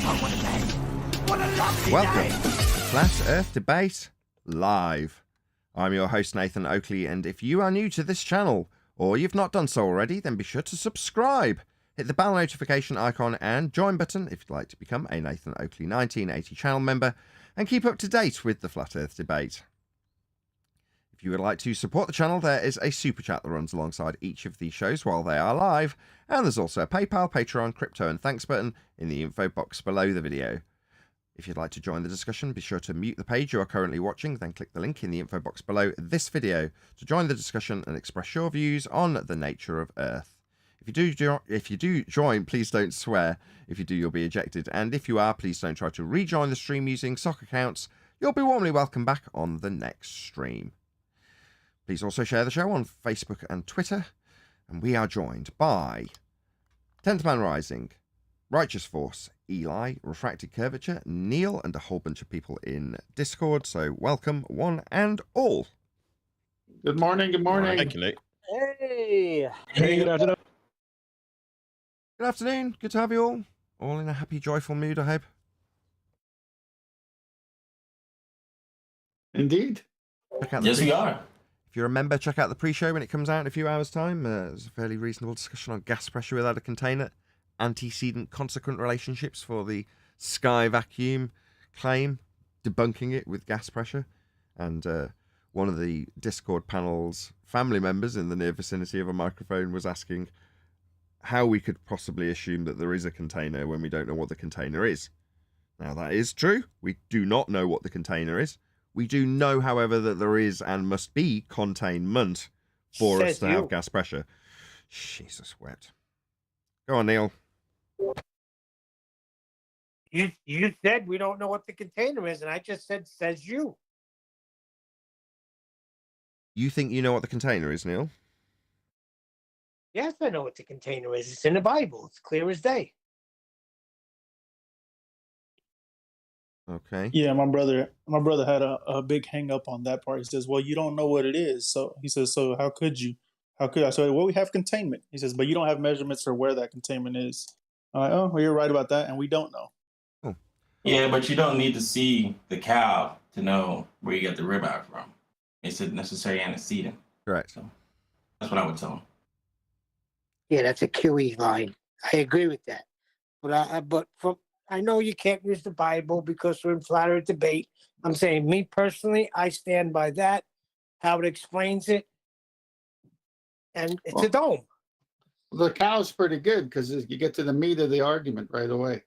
Welcome to Flat Earth Debate Live. I'm your host Nathan Oakley, and if you are new to this channel, or you've not done so already, then be sure to subscribe. Hit the bell notification icon and join button if you'd like to become a Nathan Oakley 1980 channel member and keep up to date with the Flat Earth Debate. If you would like to support the channel, there is a super chat that runs alongside each of these shows while they are live, and there's also a PayPal, Patreon, crypto and thanks button in the info box below the video. If you'd like to join the discussion, be sure to mute the page you are currently watching, then click the link in the info box below this video to join the discussion and express your views on the nature of Earth. If you do join, please don't swear. If you do, you'll be ejected. And if you are, please don't try to rejoin the stream using sock accounts. You'll be warmly welcome back on the next stream. Please also share the show on Facebook and Twitter. And we are joined by 10th Man Rising, Righteous Force, Eli, Refracted Curvature, Neil, and a whole bunch of people in Discord. So welcome, one and all. Good morning. Good morning. Thank you, Nate. Hey. Hey, good afternoon. Good afternoon. Good to have you all. All in a happy, joyful mood, I hope. Indeed. Yes, we are. If you're a member, check out the pre-show when it comes out in a few hours' time. There's a fairly reasonable discussion on gas pressure without a container, antecedent consequent relationships for the sky vacuum claim, debunking it with gas pressure, and one of the Discord panel's family members in the near vicinity of a microphone was asking how we could possibly assume that there is a container when we don't know what the container is. Now, that is true. We do not know what the container is. We do know, however, that there is and must be containment for us to have gas pressure. Jesus wept. Go on, Neil. You said we don't know what the container is, and I just said, says you. You think you know what the container is, Neil? Yes, I know what the container is. It's in the Bible. It's clear as day. Okay. Yeah, my brother had a big hang up on that part. He says, well, you don't know what it is. So he says, so how could you? How could I? So, well, we have containment. He says, but you don't have measurements for where that containment is. I'm like, oh, well, you're right about that. And we don't know. Oh. Yeah, but you don't need to see the cow to know where you get the ribeye from. It's a necessary antecedent. Correct. So that's what I would tell him. Yeah, that's a QE line. I agree with that. But I know you can't use the Bible because we're in flat earth debate. I'm saying, me personally, I stand by that, how it explains it, and it's a dome. The cow's pretty good because you get to the meat of the argument right away.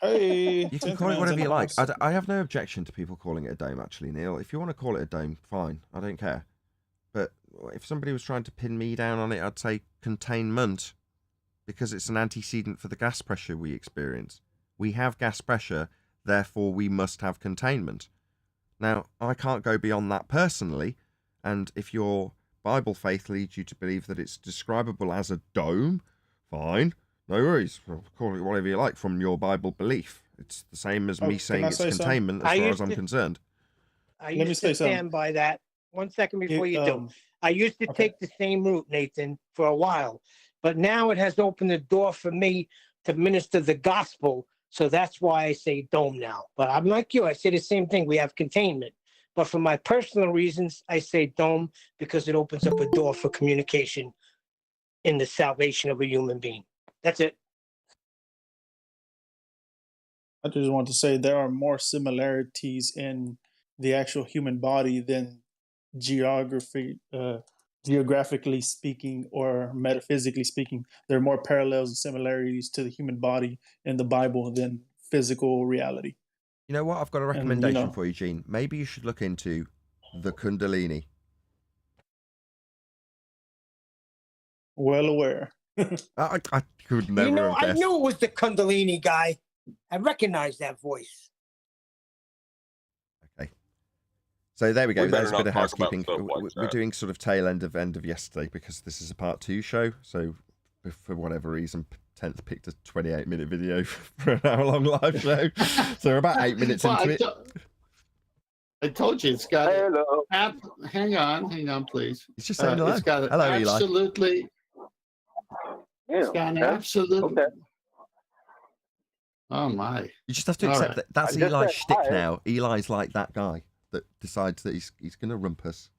Hey, You can call it whatever you like. I have no objection to people calling it a dome, actually, Neil. If you want to call it a dome, fine. I don't care. But if somebody was trying to pin me down on it, I'd say containment, because it's an antecedent for the gas pressure we experience. We have gas pressure, therefore we must have containment. Now, I can't go beyond that personally, and if your Bible faith leads you to believe that it's describable as a dome, fine, no worries. Call it whatever you like from your Bible belief. It's the same as me saying it's containment as far as I'm concerned. I used to stand by that. 1 second before you do. I used to take the same route, Nathan, for a while, but now it has opened the door for me to minister the gospel. So that's why I say dome now. But I'm like you. I say the same thing. We have containment. But for my personal reasons, I say dome because it opens up a door for communication in the salvation of a human being. That's it. I just want to say there are more similarities in the actual human body than geographically speaking or metaphysically speaking. There are more parallels and similarities to the human body in the Bible than physical reality. You know what? I've got a recommendation for you, Gene. Maybe you should look into the Kundalini. Well aware. I could never have guessed. I knew it was the Kundalini guy. I recognized that voice. Okay. So there we go. There's a bit of not talk housekeeping. about stuff like We're that. doing sort of tail end of yesterday because this is a part 2 show. So for whatever reason, 10th picked a 28-minute video for an hour-long live show. So we're about 8 minutes into it. I told you it's got. Hello. Hang on, please. It's just saying hello. It's got Hello, Eli. absolutely. Yeah, It's got an okay. absolute. Okay. Oh my! You just have to All accept right. that that's I just Eli's said shtick hi. now. Eli's like that guy that decides that he's going to rump us.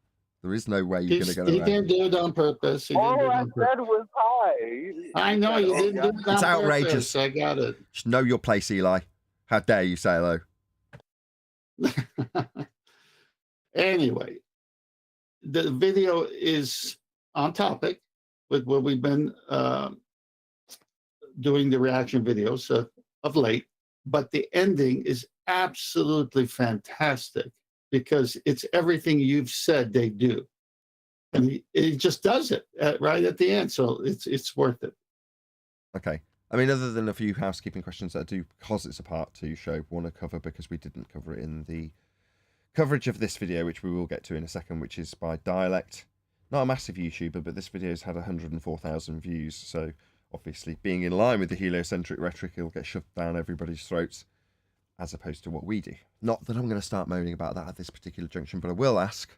There is no way you're going to get He around didn't it. do it on purpose. He didn't All do it I on purpose. said was hi. I know you didn't do it on It's outrageous. purpose. I got it. Just know your place, Eli. How dare you say hello? Anyway, the video is on topic with what we've been doing the reaction videos of late, but the ending is absolutely fantastic because it's everything you've said they do, and it just does it right at the end. So it's worth it. Okay. I mean, other than a few housekeeping questions that I do, because it's a part 2 show, want to cover because we didn't cover it in the coverage of this video, which we will get to in a second, which is by Dialect. Not a massive YouTuber, but this video's had 104,000 views, so obviously being in line with the heliocentric rhetoric, it'll get shoved down everybody's throats, as opposed to what we do. Not that I'm going to start moaning about that at this particular junction, but I will ask,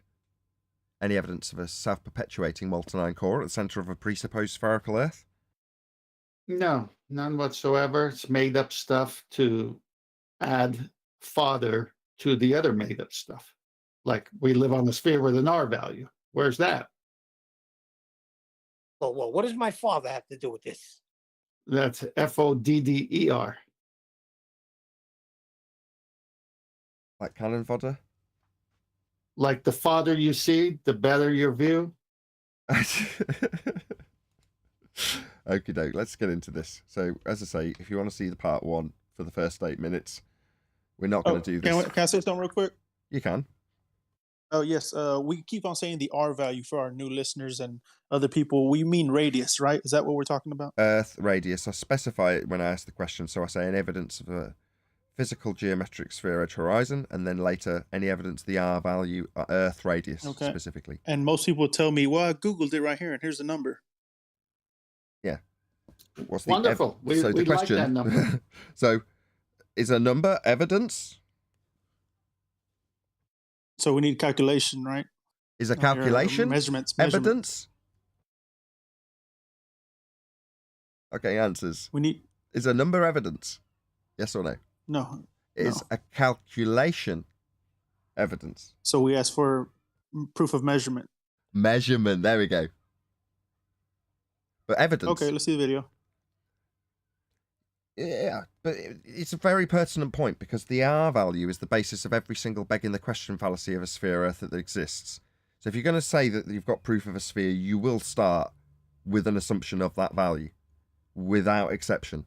any evidence of a self-perpetuating molten iron core at the centre of a presupposed spherical Earth? No, none whatsoever. It's made up stuff to add fodder to the other made up stuff. Like we live on a sphere with an R value. Where's that? Well, what does my father have to do with this? That's FODDER. Like cannon fodder? Like the farther you see, the better your view. Okie doke, let's get into this. So, as I say, if you want to see the part 1 for the first 8 minutes, we're not going to do this. Can I say something real quick? You can. Oh, yes. We keep on saying the R value for our new listeners and other people. We mean radius, right? Is that what we're talking about? Earth radius. I specify it when I ask the question. So I say an evidence of a physical geometric sphere edge horizon, and then later any evidence of the R value, Earth radius specifically. And most people tell me, well, I Googled it right here, and here's the number. Yeah. What's the Wonderful. We like that number. So is a number evidence? So we need calculation, right? Is a calculation measurements evidence? Okay, answers. We need. Is a number evidence? Yes or no? No. Is a calculation evidence? So we ask for proof of measurement. Measurement. There we go. But evidence. Okay, let's see the video. Yeah, but it's a very pertinent point because the R value is the basis of every single begging the question fallacy of a sphere Earth that exists. So if you're going to say that you've got proof of a sphere, you will start with an assumption of that value, without exception.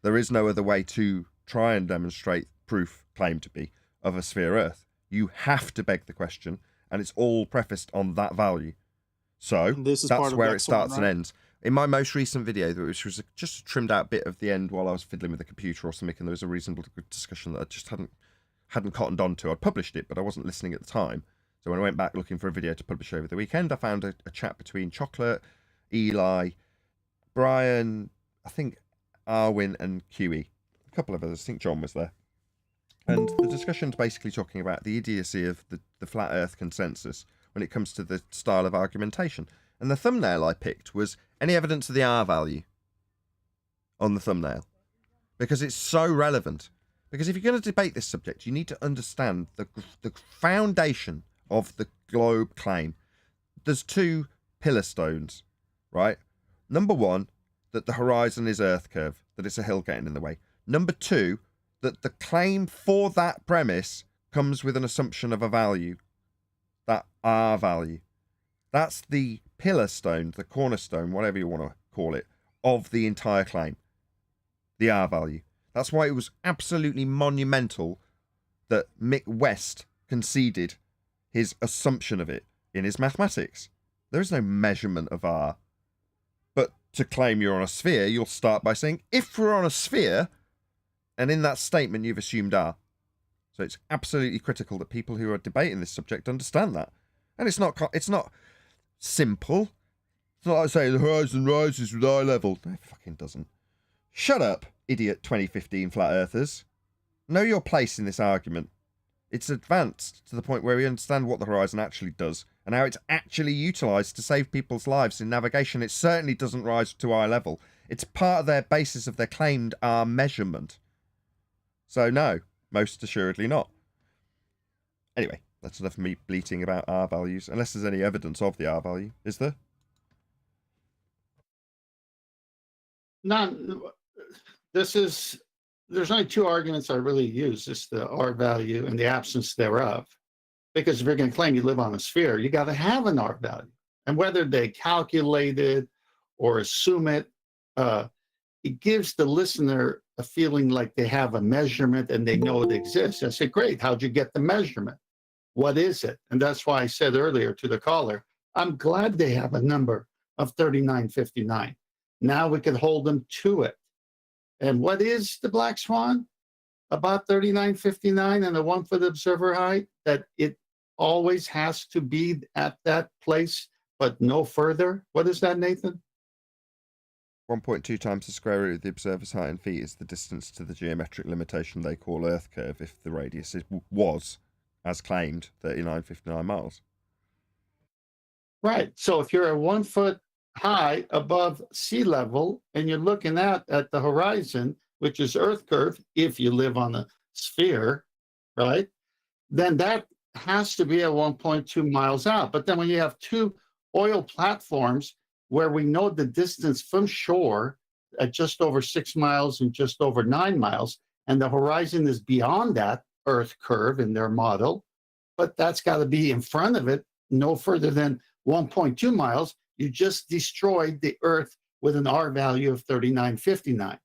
There is no other way to try and demonstrate proof, claimed to be, of a sphere Earth. You have to beg the question, and it's all prefaced on that value. So that's where it starts and ends. In my most recent video, which was just a trimmed out bit of the end while I was fiddling with the computer or something, and there was a reasonable discussion that I just hadn't cottoned on to. I'd published it, but I wasn't listening at the time. So when I went back looking for a video to publish over the weekend, I found a chat between Chocolate, Eli, Brian, I think Arwin, and QE. A couple of others. I think John was there. And the discussion's basically talking about the idiocy of the flat Earth consensus when it comes to the style of argumentation. And the thumbnail I picked was any evidence of the R value on the thumbnail. Because it's so relevant. Because if you're going to debate this subject, you need to understand the foundation of the globe claim. There's 2 pillar stones, right? Number 1, that the horizon is Earth curve, that it's a hill getting in the way. Number 2, that the claim for that premise comes with an assumption of a value, that R value. That's the pillar stone, the cornerstone, whatever you want to call it, of the entire claim, the R value. That's why it was absolutely monumental that Mick West conceded his assumption of it in his mathematics. There is no measurement of R. But to claim you're on a sphere, you'll start by saying, if we're on a sphere, and in that statement you've assumed R. So it's absolutely critical that people who are debating this subject understand that. And it's not simple. It's not like saying the horizon rises with eye level. No, it fucking doesn't. Shut up, idiot 2015 flat earthers. Know your place in this argument. It's advanced to the point where we understand what the horizon actually does and how it's actually utilised to save people's lives in navigation. It certainly doesn't rise to eye level. It's part of their basis of their claimed R measurement. So no, most assuredly not. Anyway, that's enough of me bleating about R values, unless there's any evidence of the R value. Is there? None. There's only two arguments I really use. It's the R value and the absence thereof. Because if you're going to claim you live on a sphere, you got to have an R value. And whether they calculate it or assume it, it gives the listener a feeling like they have a measurement and they know it exists. I say, great, how'd you get the measurement? What is it? And that's why I said earlier to the caller, I'm glad they have a number of 3959. Now we can hold them to it. And what is the black swan about 3959 and the 1 foot observer height? That it always has to be at that place, but no further. What is that, Nathan? 1.2 times the square root of the observer's height in feet is the distance to the geometric limitation they call Earth curve if the radius was, as claimed, 3959 miles. Right. So if you're at 1 foot high above sea level and you're looking at the horizon, which is Earth curve, if you live on a sphere, right, then that has to be at 1.2 miles out. But then when you have two oil platforms where we know the distance from shore at just over 6 miles and just over 9 miles, and the horizon is beyond that Earth curve in their model, but that's got to be in front of it, no further than 1.2 miles, you just destroyed the Earth with an R value of 3959.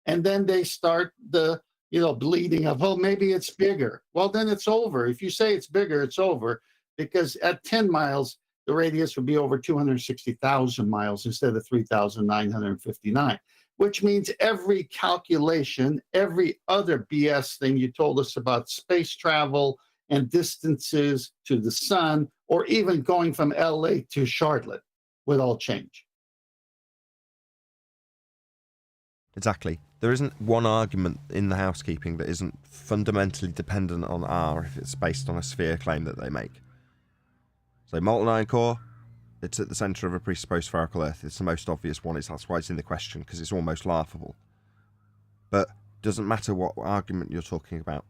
And then they start the bleeding of, oh, maybe it's bigger. Well, then it's over. If you say it's bigger, it's over, because at 10 miles, the radius would be over 260,000 miles instead of 3,959, which means every calculation, every other BS thing you told us about space travel and distances to the sun, or even going from LA to Charlotte would all change. Exactly. There isn't one argument in the housekeeping that isn't fundamentally dependent on R if it's based on a sphere claim that they make. So molten iron core, it's at the centre of a presupposed spherical Earth. It's the most obvious one. That's why it's in the question, because it's almost laughable. But it doesn't matter what argument you're talking about.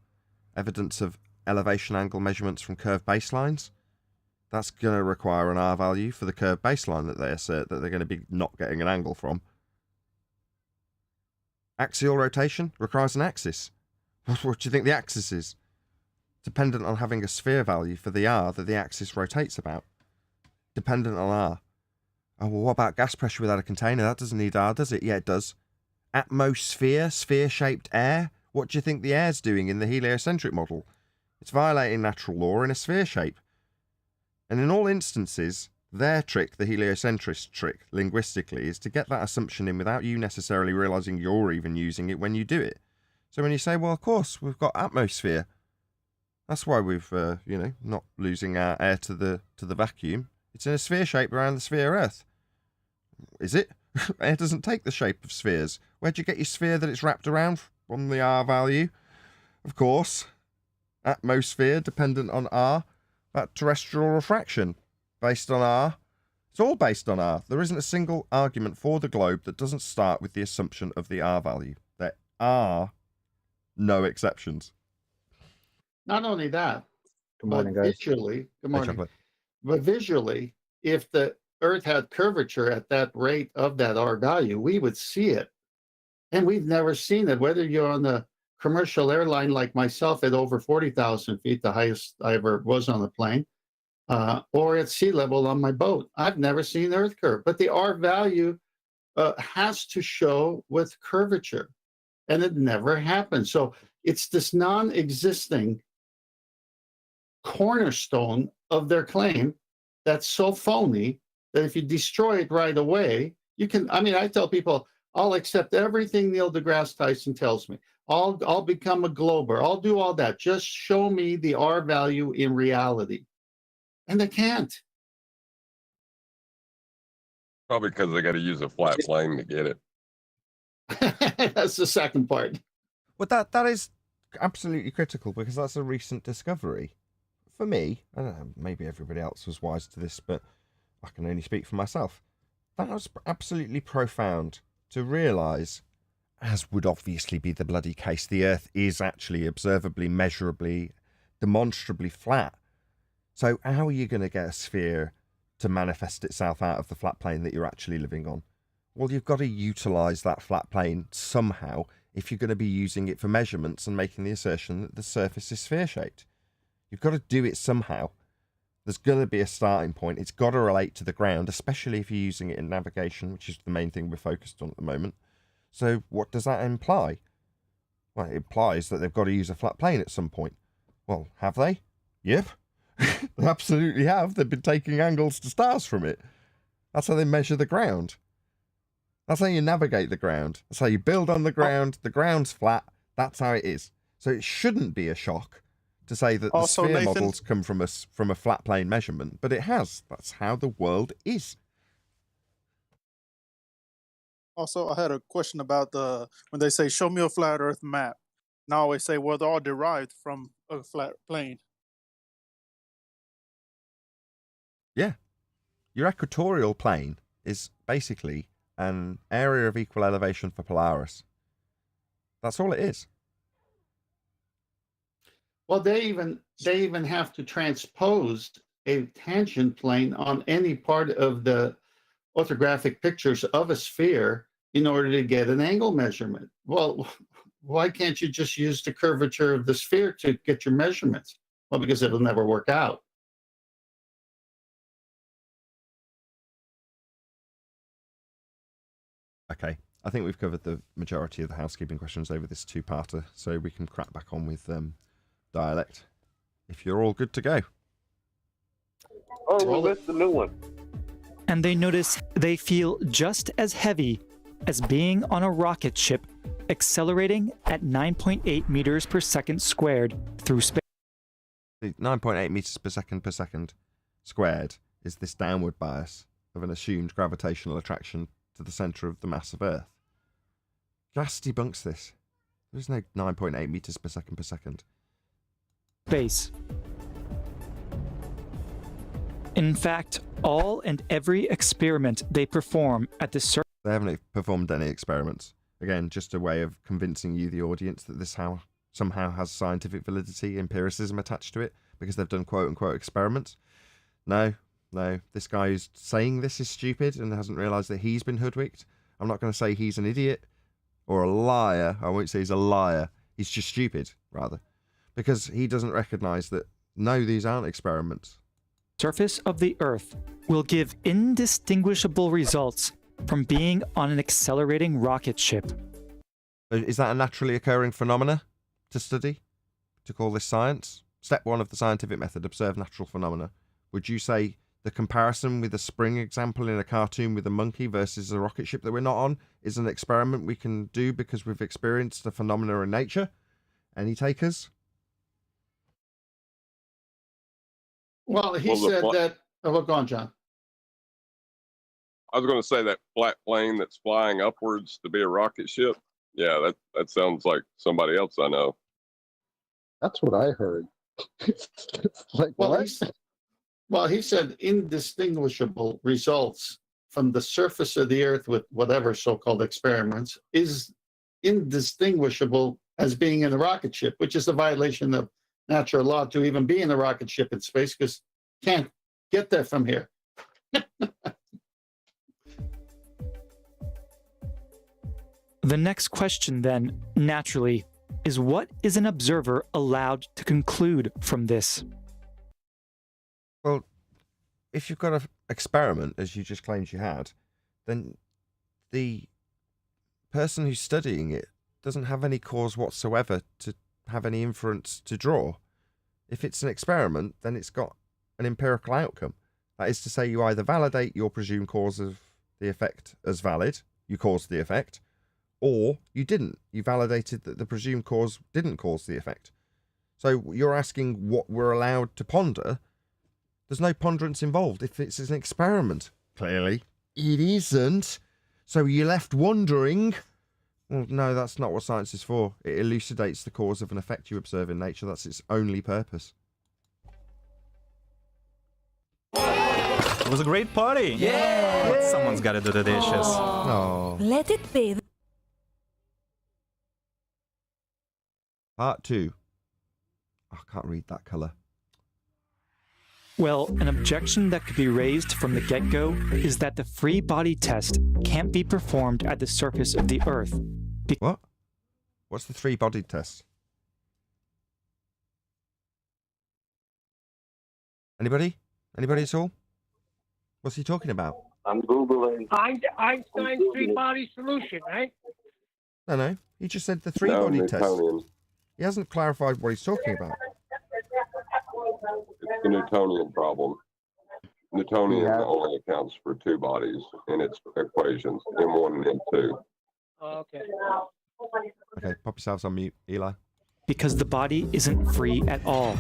Evidence of elevation angle measurements from curved baselines, that's going to require an R value for the curved baseline that they assert that they're going to be not getting an angle from. Axial rotation requires an axis. What do you think the axis is? Dependent on having a sphere value for the R that the axis rotates about. Dependent on R. Oh, well, what about gas pressure without a container? That doesn't need R, does it? Yeah, it does. Atmosphere, sphere-shaped air? What do you think the air's doing in the heliocentric model? It's violating natural law in a sphere shape. And in all instances, their trick, the heliocentrist trick, linguistically, is to get that assumption in without you necessarily realising you're even using it when you do it. So when you say, well, of course, we've got atmosphere. That's why we've, not losing our air to the vacuum. It's in a sphere shape around the sphere Earth. Is it? Air doesn't take the shape of spheres. Where'd you get your sphere that it's wrapped around? From the R value. Of course. Atmosphere, dependent on R. That terrestrial refraction, based on R. It's all based on R. There isn't a single argument for the globe that doesn't start with the assumption of the R value. There are no exceptions. Not only that, Good morning, guys. visually, good morning. Chocolate. But visually, if the Earth had curvature at that rate of that R value, we would see it. And we've never seen it, whether you're on the commercial airline like myself at over 40,000 feet, the highest I ever was on a plane, or at sea level on my boat. I've never seen Earth curve. But the R value has to show with curvature, and it never happens. So it's this non-existing cornerstone of their claim that's so phony that if you destroy it right away, you can, I tell people, I'll accept everything Neil deGrasse Tyson tells me. I'll become a glober. I'll do all that. Just show me the R value in reality. And they can't. Probably because they got to use a flat plane to get it. That's the second part. Well, that is absolutely critical, because that's a recent discovery. For me, I don't know, maybe everybody else was wise to this, but I can only speak for myself. That was absolutely profound to realise as would obviously be the bloody case, the Earth is actually observably, measurably, demonstrably flat. So how are you going to get a sphere to manifest itself out of the flat plane that you're actually living on? Well, you've got to utilise that flat plane somehow if you're going to be using it for measurements and making the assertion that the surface is sphere-shaped. You've got to do it somehow. There's going to be a starting point. It's got to relate to the ground, especially if you're using it in navigation, which is the main thing we're focused on at the moment. So what does that imply? Well, it implies that they've got to use a flat plane at some point. Well, have they? Yep. They absolutely have. They've been taking angles to stars from it. That's how they measure the ground. That's how you navigate the ground. That's how you build on the ground. The ground's flat. That's how it is. So it shouldn't be a shock to say that the sphere Nathan, models come from a flat plane measurement, but it has. That's how the world is. Also, I had a question about when they say, show me a flat Earth map. And I always say, well, they're all derived from a flat plane. Yeah. Your equatorial plane is basically an area of equal elevation for Polaris. That's all it is. Well, they even have to transpose a tangent plane on any part of the orthographic pictures of a sphere in order to get an angle measurement. Well, why can't you just use the curvature of the sphere to get your measurements? Well, because it'll never work out. Okay, I think we've covered the majority of the housekeeping questions over this two-parter, so we can crack back on with Dialect, if you're all good to go. Oh, we missed the new one. And they notice they feel just as heavy as being on a rocket ship accelerating at 9.8 meters per second squared through space. 9.8 meters per second squared is this downward bias of an assumed gravitational attraction to the center of the mass of Earth. Gas debunks this. There's no 9.8 meters per second. Space. In fact, all and every experiment they perform at the surface. They haven't performed any experiments. Again, just a way of convincing you, the audience, that this somehow has scientific validity, empiricism attached to it, because they've done quote-unquote experiments. No. This guy who's saying this is stupid and hasn't realised that he's been hoodwinked. I'm not going to say he's an idiot or a liar. I won't say he's a liar. He's just stupid, rather. Because he doesn't recognise that, no, these aren't experiments. Surface of the Earth will give indistinguishable results from being on an accelerating rocket ship. Is that a naturally occurring phenomena to study? To call this science? Step 1 of the scientific method, observe natural phenomena. Would you say the comparison with a spring example in a cartoon with a monkey versus a rocket ship that we're not on is an experiment we can do because we've experienced the phenomena in nature? Any takers? Well, he said that. Oh, well, go on, John. I was going to say that flat plane that's flying upwards to be a rocket ship. Yeah, that sounds like somebody else I know. That's what I heard. It's like, well, he said indistinguishable results from the surface of the Earth with whatever so-called experiments is indistinguishable as being in a rocket ship, which is a violation of natural law to even be in a rocket ship in space, because you can't get there from here. The next question, then, naturally, is what is an observer allowed to conclude from this? Well, if you've got an experiment, as you just claimed you had, then the person who's studying it doesn't have any cause whatsoever to have any inference to draw. If it's an experiment, then it's got an empirical outcome. That is to say, you either validate your presumed cause of the effect as valid, you caused the effect, or you didn't. You validated that the presumed cause didn't cause the effect. So you're asking what we're allowed to ponder. There's no ponderance involved if it's an experiment. Clearly, it isn't. So you're left wondering. Well, no, that's not what science is for. It elucidates the cause of an effect you observe in nature. That's its only purpose. It was a great party. Yeah. But someone's got to do the dishes. Oh. Let it be. Part 2. Oh, I can't read that colour. Well, an objection that could be raised from the get-go is that the free body test can't be performed at the surface of the Earth. What? What's the three-bodied test? Anybody? Anybody at all? What's he talking about? I'm Googling. Einstein's three-body solution, right? No. He just said the three-body test. Newtonian. He hasn't clarified what he's talking about. It's the Newtonian problem. Newtonian only accounts for two bodies in its equations, M1 and M2. Okay. Okay, pop yourselves on mute, Eli. Because the body isn't free at all.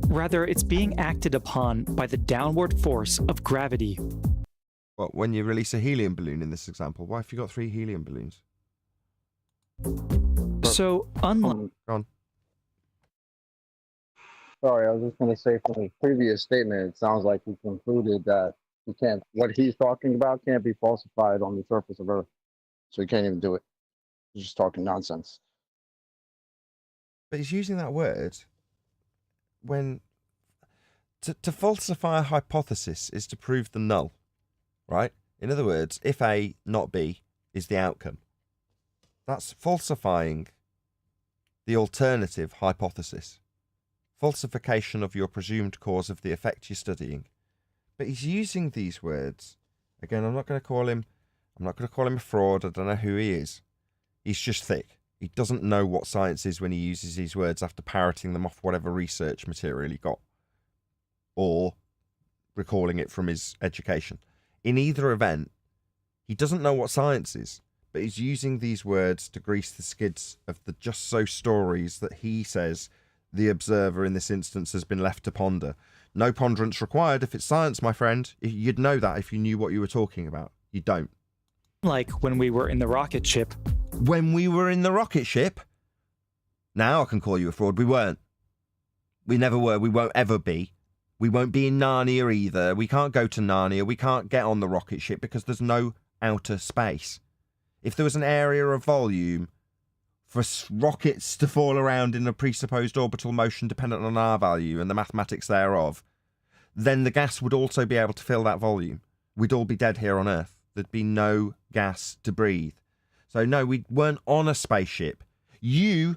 Rather, it's being acted upon by the downward force of gravity. Well, when you release a helium balloon in this example, why have you got 3 helium balloons? So, unlike... Go on. Sorry, I was just going to say from the previous statement, it sounds like he concluded that what he's talking about can't be falsified on the surface of Earth. So he can't even do it. He's just talking nonsense. But he's using that word when... To falsify a hypothesis is to prove the null, right? In other words, if A, not B, is the outcome. That's falsifying the alternative hypothesis. Falsification of your presumed cause of the effect you're studying. But he's using these words. Again, I'm not going to call him a fraud. I don't know who he is. He's just thick. He doesn't know what science is when he uses these words after parroting them off whatever research material he got, or recalling it from his education. In either event, he doesn't know what science is, but he's using these words to grease the skids of the just so stories that he says the observer in this instance has been left to ponder. No ponderance required if it's science, my friend. You'd know that if you knew what you were talking about. You don't. Like when we were in the rocket ship. When we were in the rocket ship? Now I can call you a fraud. We weren't. We never were. We won't ever be. We won't be in Narnia either. We can't go to Narnia. We can't get on the rocket ship because there's no outer space. If there was an area of volume for rockets to fall around in a presupposed orbital motion dependent on our value and the mathematics thereof, then the gas would also be able to fill that volume. We'd all be dead here on Earth. There'd be no gas to breathe. So no, we weren't on a spaceship. You,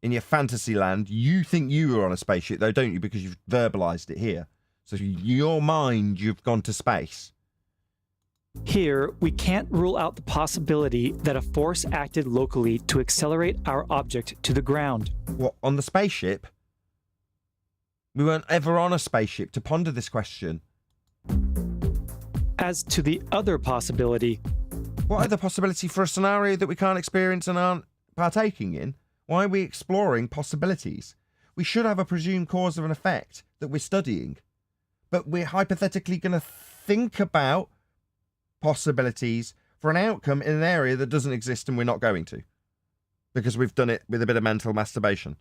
in your fantasy land, you think you were on a spaceship though, don't you? Because you've verbalized it here. So in your mind, you've gone to space. Here, we can't rule out the possibility that a force acted locally to accelerate our object to the ground. What, on the spaceship? We weren't ever on a spaceship to ponder this question. As to the other possibility... What other possibility for a scenario that we can't experience and aren't partaking in? Why are we exploring possibilities? We should have a presumed cause of an effect that we're studying. But we're hypothetically going to think about possibilities for an outcome in an area that doesn't exist and we're not going to. Because we've done it with a bit of mental masturbation.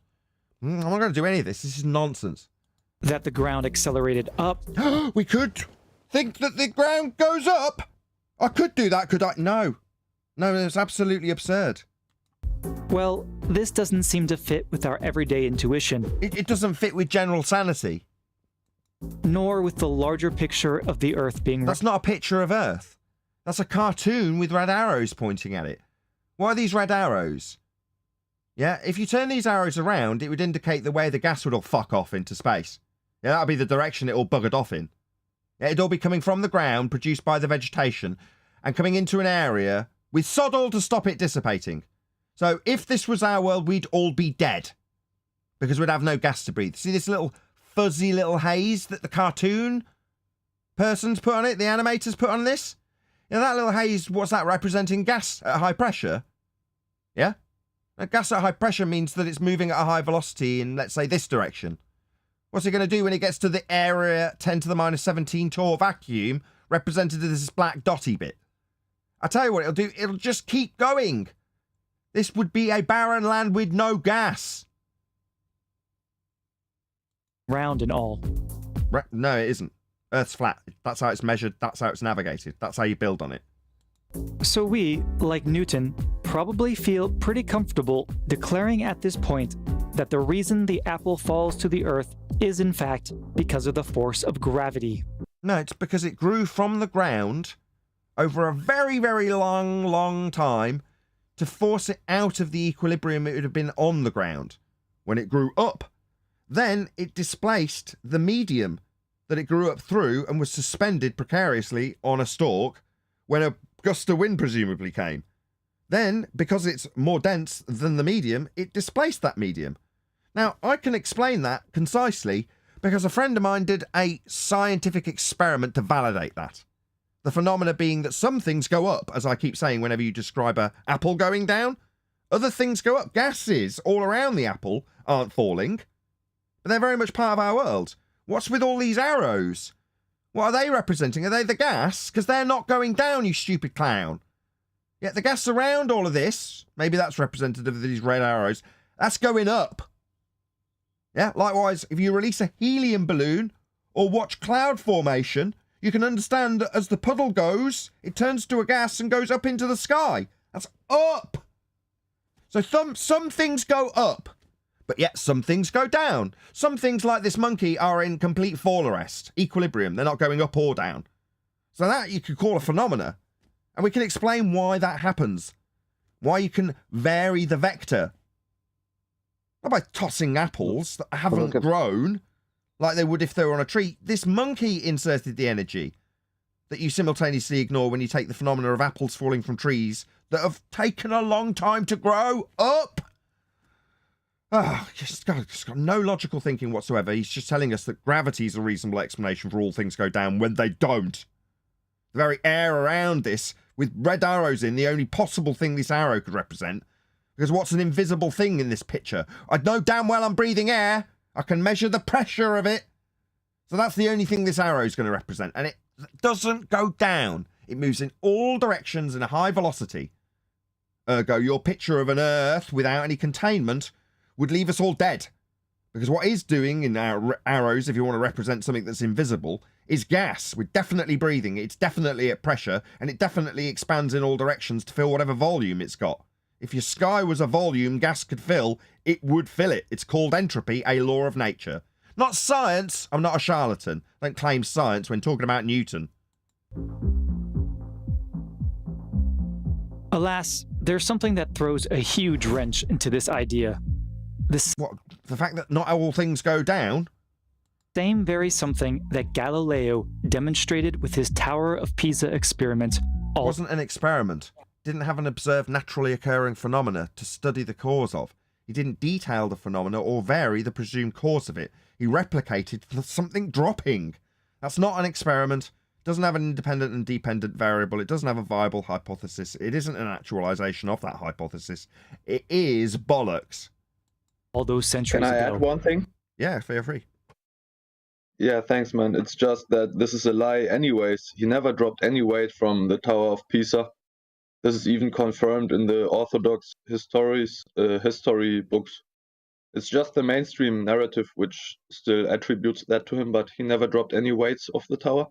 I'm not going to do any of this. This is nonsense. That the ground accelerated up. We could think that the ground goes up. I could do that, could I? No. No, it's absolutely absurd. Well, this doesn't seem to fit with our everyday intuition. It doesn't fit with general sanity. Nor with the larger picture of the Earth being... That's not a picture of Earth. That's a cartoon with red arrows pointing at it. Why are these red arrows? Yeah, if you turn these arrows around, it would indicate the way the gas would all fuck off into space. Yeah, that would be the direction it all buggered off in. Yeah, it'd all be coming from the ground, produced by the vegetation, and coming into an area with sod all to stop it dissipating. So if this was our world, we'd all be dead. Because we'd have no gas to breathe. See this little fuzzy little haze that the cartoon person's put on it, the animators put on this? You know, that little haze, what's that, representing gas at high pressure? Yeah? Gas at high pressure means that it's moving at a high velocity in, let's say, this direction. What's it going to do when it gets to the area 10 to the minus 17 torr vacuum, represented as this black dotty bit? I tell you what it'll do, it'll just keep going. This would be a barren land with no gas. Round and all. No, it isn't. Earth's flat. That's how it's measured. That's how it's navigated. That's how you build on it. So we, like Newton, probably feel pretty comfortable declaring at this point that the reason the apple falls to the earth is in fact because of the force of gravity. No, it's because it grew from the ground over a very, very long time to force it out of the equilibrium it would have been on the ground when it grew up. Then it displaced the medium that it grew up through and was suspended precariously on a stalk when a gust of wind presumably came. Then, because it's more dense than the medium, it displaced that medium. Now, I can explain that concisely because a friend of mine did a scientific experiment to validate that. The phenomena being that some things go up, as I keep saying whenever you describe an apple going down. Other things go up. Gases all around the apple aren't falling, but they're very much part of our world. What's with all these arrows? What are they representing? Are they the gas? Because they're not going down, you stupid clown. Yet the gas around all of this, maybe that's representative of these red arrows, that's going up. Yeah, likewise, if you release a helium balloon or watch cloud formation, you can understand that as the puddle goes, it turns to a gas and goes up into the sky. That's up. So some things go up, but yet some things go down. Some things like this monkey are in complete fall arrest, equilibrium. They're not going up or down. So that you could call a phenomena. And we can explain why that happens. Why you can vary the vector. Not by tossing apples that haven't grown like they would if they were on a tree. This monkey inserted the energy that you simultaneously ignore when you take the phenomena of apples falling from trees that have taken a long time to grow up. Oh, just got no logical thinking whatsoever. He's just telling us that gravity is a reasonable explanation for all things go down when they don't. The very air around this, with red arrows in, the only possible thing this arrow could represent. Because what's an invisible thing in this picture? I know damn well I'm breathing air. I can measure the pressure of it. So that's the only thing this arrow is going to represent. And it doesn't go down. It moves in all directions in a high velocity. Ergo, your picture of an Earth without any containment would leave us all dead. Because what it's doing in our arrows, if you want to represent something that's invisible, is gas. We're definitely breathing. It's definitely at pressure, and it definitely expands in all directions to fill whatever volume it's got. If your sky was a volume gas could fill, it would fill it. It's called entropy, a law of nature. Not science. I'm not a charlatan. I don't claim science when talking about Newton. Alas, there's something that throws a huge wrench into this idea. What? The fact that not all things go down? Same very something that Galileo demonstrated with his Tower of Pisa experiment. It wasn't an experiment. Didn't have an observed naturally occurring phenomena to study the cause of. He didn't detail the phenomena or vary the presumed cause of it. He replicated something dropping. That's not an experiment. It doesn't have an independent and dependent variable. It doesn't have a viable hypothesis. It isn't an actualization of that hypothesis. It is bollocks. All those centuries ago. Can I add one thing? Yeah, feel free. Yeah, thanks, man. It's just that this is a lie anyways. He never dropped any weight from the Tower of Pisa. This is even confirmed in the Orthodox history books. It's just the mainstream narrative which still attributes that to him, but he never dropped any weights off the tower.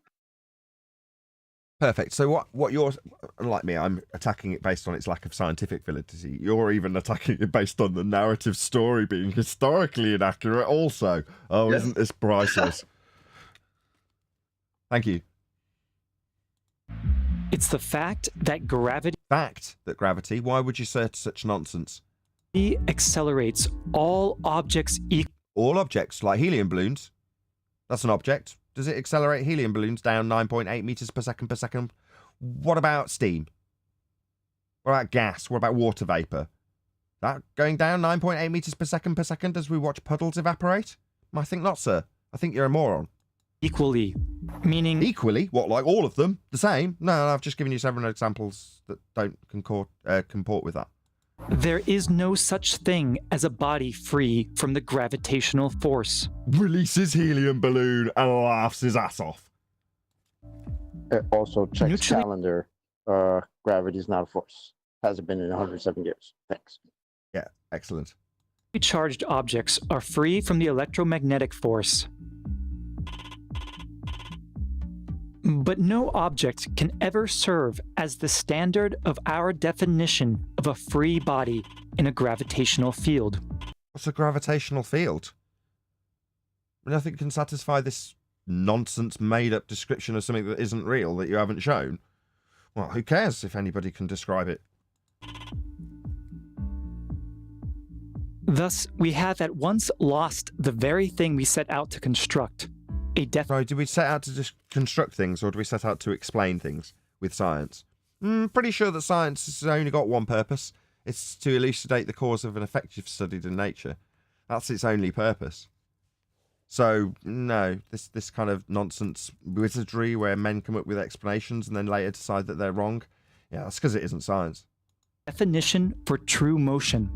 Perfect. So what you're, unlike me, I'm attacking it based on its lack of scientific validity. You're even attacking it based on the narrative story being historically inaccurate also. Oh, yes. Isn't this priceless? Thank you. It's the fact that gravity... Fact that gravity? Why would you say such nonsense? Accelerates all objects equally. All objects, like helium balloons. That's an object. Does it accelerate helium balloons down 9.8 meters per second? What about steam? What about gas? What about water vapor? That going down 9.8 meters per second as we watch puddles evaporate? I think not, sir. I think you're a moron. Equally. Meaning... Equally? What, like all of them? The same? No, I've just given you several examples that don't comport with that. There is no such thing as a body free from the gravitational force. Releases helium balloon and laughs his ass off. It also checks calendar. Gravity is not a force. Hasn't been in 107 years. Thanks. Yeah, excellent. Charged objects are free from the electromagnetic force. But no object can ever serve as the standard of our definition of a free body in a gravitational field. What's a gravitational field? Nothing can satisfy this nonsense made-up description of something that isn't real that you haven't shown. Well, who cares if anybody can describe it? Thus, we have at once lost the very thing we set out to construct. Sorry, do we set out to just construct things, or do we set out to explain things with science? Pretty sure that science has only got one purpose. It's to elucidate the cause of an effect you've studied in nature. That's its only purpose. So, no, this kind of nonsense wizardry where men come up with explanations and then later decide that they're wrong, yeah, that's because it isn't science. Definition for true motion.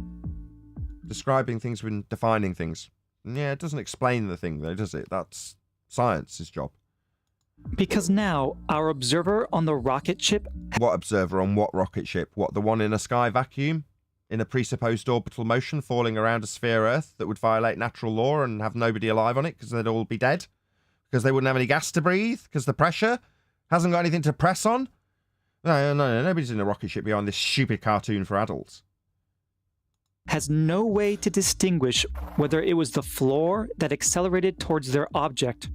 Describing things when defining things. Yeah, it doesn't explain the thing though, does it? That's science's job. Because now, our observer on the rocket ship... What observer on what rocket ship? What, the one in a sky vacuum? In a presupposed orbital motion falling around a sphere Earth that would violate natural law and have nobody alive on it because they'd all be dead? Because they wouldn't have any gas to breathe? Because the pressure hasn't got anything to press on? No, nobody's in a rocket ship behind this stupid cartoon for adults. Has no way to distinguish whether it was the floor that accelerated towards their object,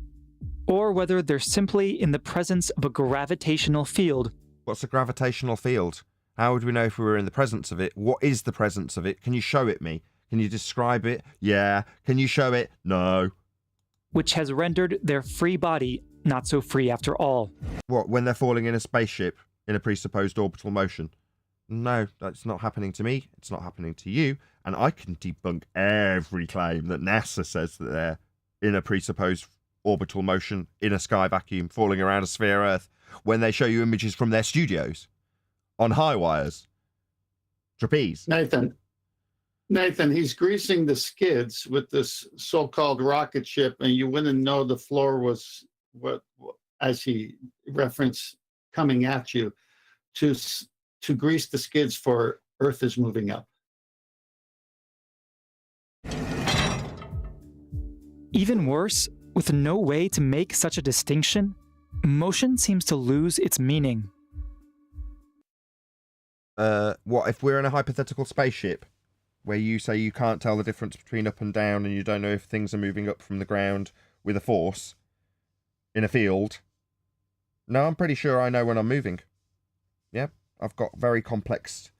or whether they're simply in the presence of a gravitational field. What's a gravitational field? How would we know if we were in the presence of it? What is the presence of it? Can you show it me? Can you describe it? Yeah. Can you show it? No. Which has rendered their free body not so free after all. What, when they're falling in a spaceship in a presupposed orbital motion? No, that's not happening to me. It's not happening to you. And I can debunk every claim that NASA says that they're in a presupposed orbital motion in a sky vacuum falling around a sphere Earth when they show you images from their studios on high wires. Trapeze. Nathan, he's greasing the skids with this so-called rocket ship, and you wouldn't know the floor was what, as he referenced, coming at you to grease the skids for Earth is moving up. Even worse, with no way to make such a distinction, motion seems to lose its meaning. What, if we're in a hypothetical spaceship where you say you can't tell the difference between up and down and you don't know if things are moving up from the ground with a force in a field? No, I'm pretty sure I know when I'm moving. Yep, I've got very complex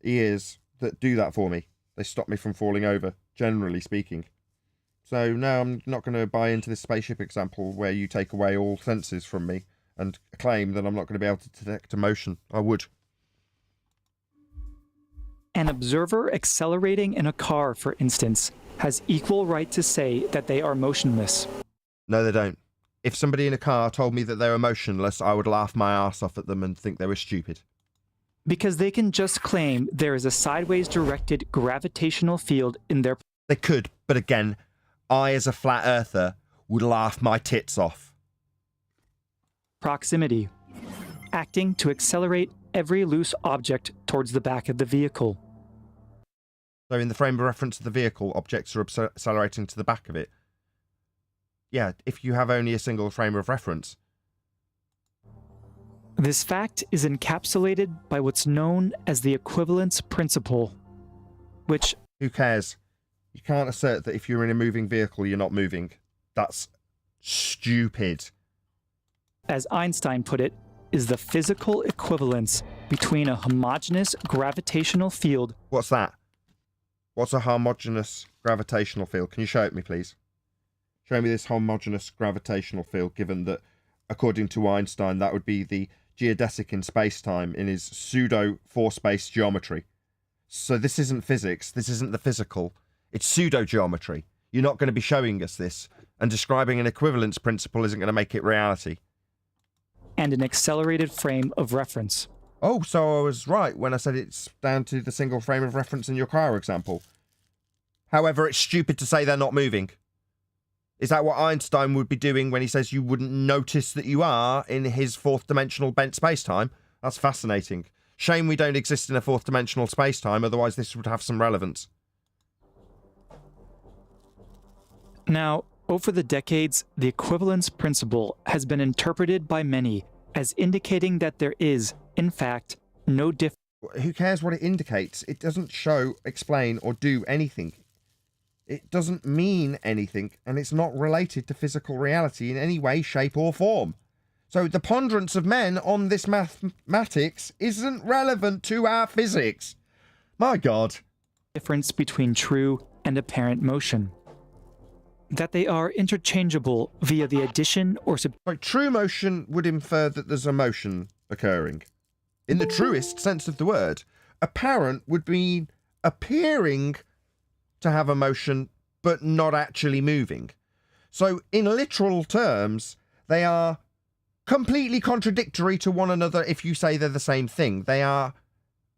ears that do that for me. They stop me from falling over, generally speaking. So no, I'm not going to buy into this spaceship example where you take away all senses from me and claim that I'm not going to be able to detect emotion. I would. An observer accelerating in a car, for instance, has equal right to say that they are motionless. No, they don't. If somebody in a car told me that they were motionless, I would laugh my ass off at them and think they were stupid. Because they can just claim there is a sideways directed gravitational field in their... They could, but again, I as a flat earther would laugh my tits off. Proximity. Acting to accelerate every loose object towards the back of the vehicle. So in the frame of reference of the vehicle, objects are accelerating to the back of it. Yeah, if you have only a single frame of reference. This fact is encapsulated by what's known as the equivalence principle, which... Who cares? You can't assert that if you're in a moving vehicle, you're not moving. That's stupid. As Einstein put it, is the physical equivalence between a homogeneous gravitational field... What's that? What's a homogeneous gravitational field? Can you show it me, please? Show me this homogeneous gravitational field, given that, according to Einstein, that would be the geodesic in space-time in his pseudo-four-space geometry. So this isn't physics, this isn't the physical, it's pseudo-geometry. You're not going to be showing us this, and describing an equivalence principle isn't going to make it reality. And an accelerated frame of reference. Oh, so I was right when I said it's down to the single frame of reference in your car example. However, it's stupid to say they're not moving. Is that what Einstein would be doing when he says you wouldn't notice that you are in his fourth-dimensional bent space-time? That's fascinating. Shame we don't exist in a fourth-dimensional space-time, otherwise this would have some relevance. Now, Over the decades, the equivalence principle has been interpreted by many as indicating that there is, in fact, no difference. Who cares what it indicates? It doesn't show, explain, or do anything. It doesn't mean anything, and it's not related to physical reality in any way, shape, or form. So the ponderance of men on this mathematics isn't relevant to our physics. My God. Difference between true and apparent motion. That they are interchangeable via the addition or Like, true motion would infer that there's a motion occurring. In the truest sense of the word, apparent would mean appearing to have a motion, but not actually moving. So, in literal terms, they are completely contradictory to one another if you say they're the same thing. They are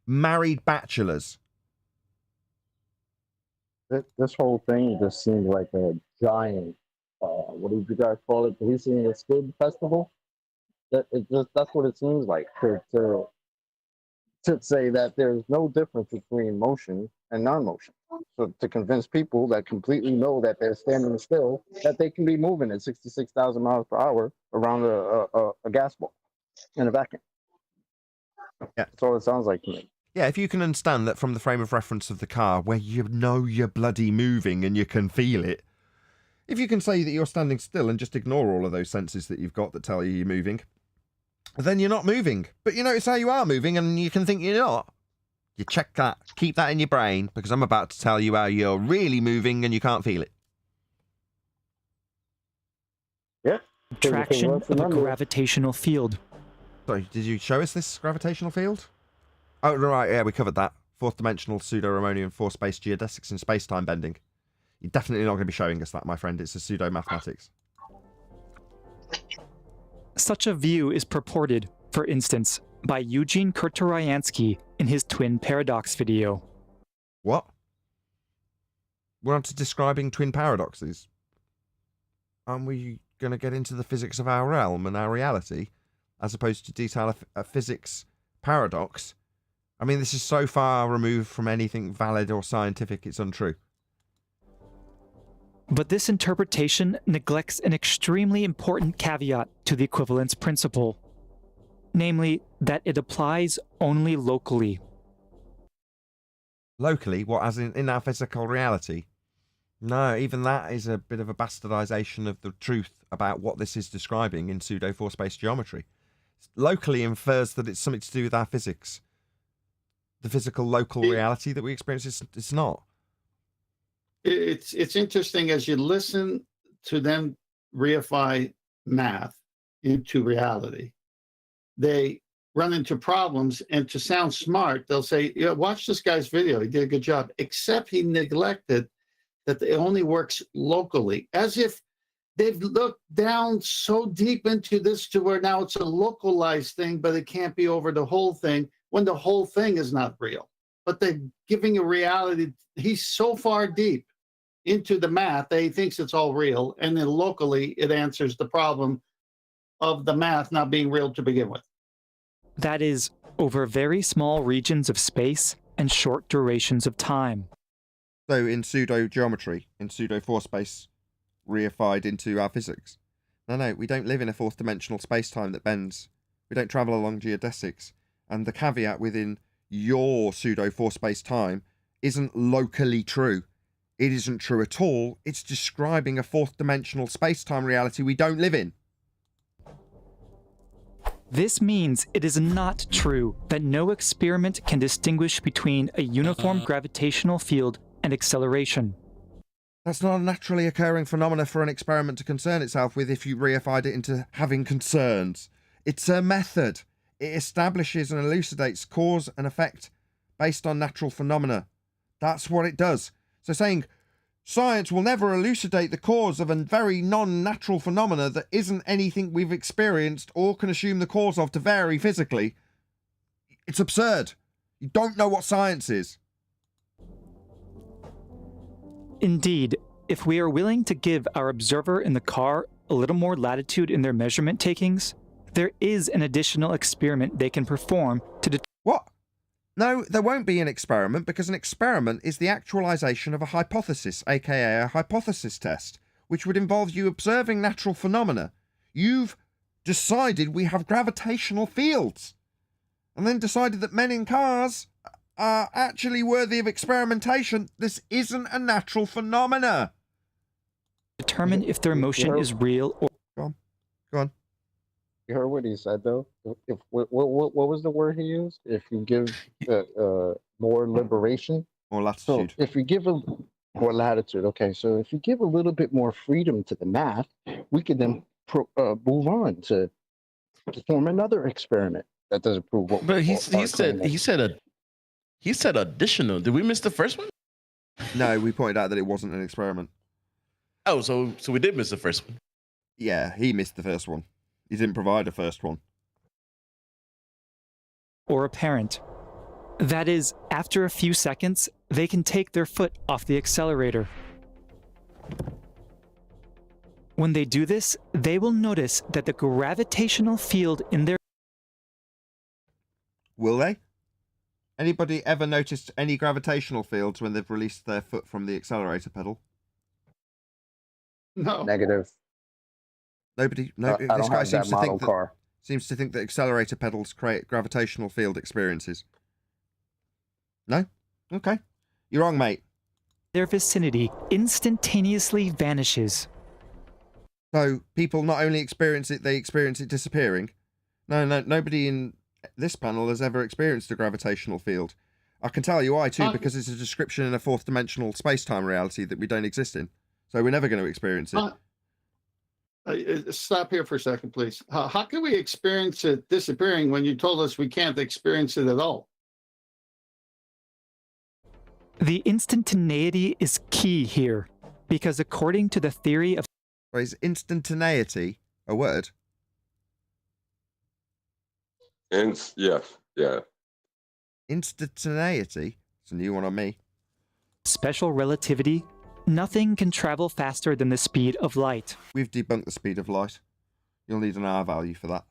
married bachelors. This whole thing just seems like a giant, what did you guys call it? Policing a squid festival? That's what it seems like, to say that there's no difference between motion and non-motion. So to convince people that completely know that they're standing still, that they can be moving at 66,000 miles per hour around a gas ball in a vacuum. Yeah. That's all it sounds like to me. Yeah, if you can understand that from the frame of reference of the car, where you know you're bloody moving and you can feel it, if you can say that you're standing still and just ignore all of those senses that you've got that tell you you're moving, then you're not moving. But you notice how you are moving and you can think you're not. You check that, keep that in your brain, because I'm about to tell you how you're really moving and you can't feel it. Yeah. Traction of a gravitational field. Sorry, did you show us this gravitational field? Oh, right, yeah, we covered that. Fourth dimensional pseudo-Riemannian force-based geodesics and space-time bending. You're definitely not going to be showing us that, my friend. It's a pseudo-mathematics. Such a view is purported, for instance, by Eugene Kurtoryansky in his twin paradox video. What? We're on to describing twin paradoxes. Aren't we going to get into the physics of our realm and our reality, as opposed to detail a physics paradox? I mean, this is so far removed from anything valid or scientific, it's untrue. But this interpretation neglects an extremely important caveat to the equivalence principle, namely that it applies only locally. Locally? What, as in our physical reality? No, even that is a bit of a bastardization of the truth about what this is describing in pseudo-force-based geometry. Locally infers that it's something to do with our physics. The physical local reality that we experience is not. It's interesting as you listen to them reify math into reality. They run into problems, and to sound smart, they'll say, "Yeah, watch this guy's video. He did a good job." Except he neglected that it only works locally, as if they've looked down so deep into this to where now it's a localized thing, but it can't be over the whole thing when the whole thing is not real. But they're giving a reality. He's so far deep into the math that he thinks it's all real, and then locally it answers the problem of the math not being real to begin with. That is, over very small regions of space and short durations of time. So in pseudo-geometry, in pseudo-force-space, reified into our physics. No, we don't live in a fourth dimensional space-time that bends. We don't travel along geodesics. And the caveat within your pseudo-force-based time isn't locally true. It isn't true at all. It's describing a fourth dimensional space-time reality we don't live in. This means it is not true that no experiment can distinguish between a uniform gravitational field and acceleration. That's not a naturally occurring phenomena for an experiment to concern itself with if you reified it into having concerns. It's a method. It establishes and elucidates cause and effect based on natural phenomena. That's what it does. So saying science will never elucidate the cause of a very non-natural phenomena that isn't anything we've experienced or can assume the cause of to vary physically, it's absurd. You don't know what science is. Indeed, if we are willing to give our observer in the car a little more latitude in their measurement takings, there is an additional experiment they can perform to What? No, there won't be an experiment, because an experiment is the actualization of a hypothesis, aka a hypothesis test. which would involve you observing natural phenomena. You've decided we have gravitational fields, and then decided that men in cars are actually worthy of experimentation. This isn't a natural phenomena. Determine if their motion is real or... Go on. You heard what he said, though? What was the word he used? If you give more liberation? Or latitude. So if you give more latitude, okay. So if you give a little bit more freedom to the math, we could then move on to perform another experiment that doesn't prove what. But he said additional. Did we miss the first one? No, we pointed out that it wasn't an experiment. Oh, so we did miss the first one. Yeah, he missed the first one. He didn't provide a first one. Or apparent. That is, after a few seconds, they can take their foot off the accelerator. When they do this, they will notice that the gravitational field in their... Will they? Anybody ever noticed any gravitational fields when they've released their foot from the accelerator pedal? No. Negative. Nobody. No. This guy seems to think that accelerator pedals create gravitational field experiences. No? Okay. You're wrong, mate. Their vicinity instantaneously vanishes. So people not only experience it, they experience it disappearing. No, nobody in this panel has ever experienced a gravitational field. I can tell you why too, because it's a description in a fourth dimensional space-time reality that we don't exist in. So we're never going to experience it. Stop here for a second, please. How can we experience it disappearing when you told us we can't experience it at all? The instantaneity is key here, because according to the theory of... Is instantaneity a word? Yes, yeah. Instantaneity? It's a new one on me. Special relativity, nothing can travel faster than the speed of light. We've debunked the speed of light. You'll need an R value for that.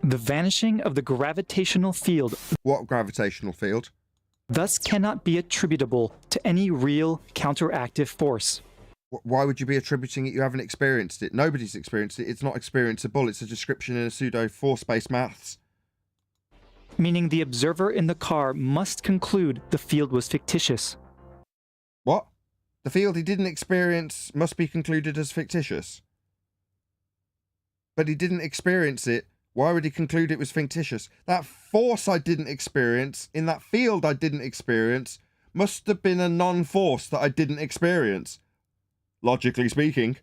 The vanishing of the gravitational field... What gravitational field? ...thus cannot be attributable to any real counteractive force. Why would you be attributing it? You haven't experienced it. Nobody's experienced it. It's not experienceable. It's a description in a pseudo force-based maths. Meaning the observer in the car must conclude the field was fictitious. What? The field he didn't experience must be concluded as fictitious? But he didn't experience it. Why would he conclude it was fictitious? That force I didn't experience, in that field I didn't experience, must have been a non-force that I didn't experience. Logically speaking.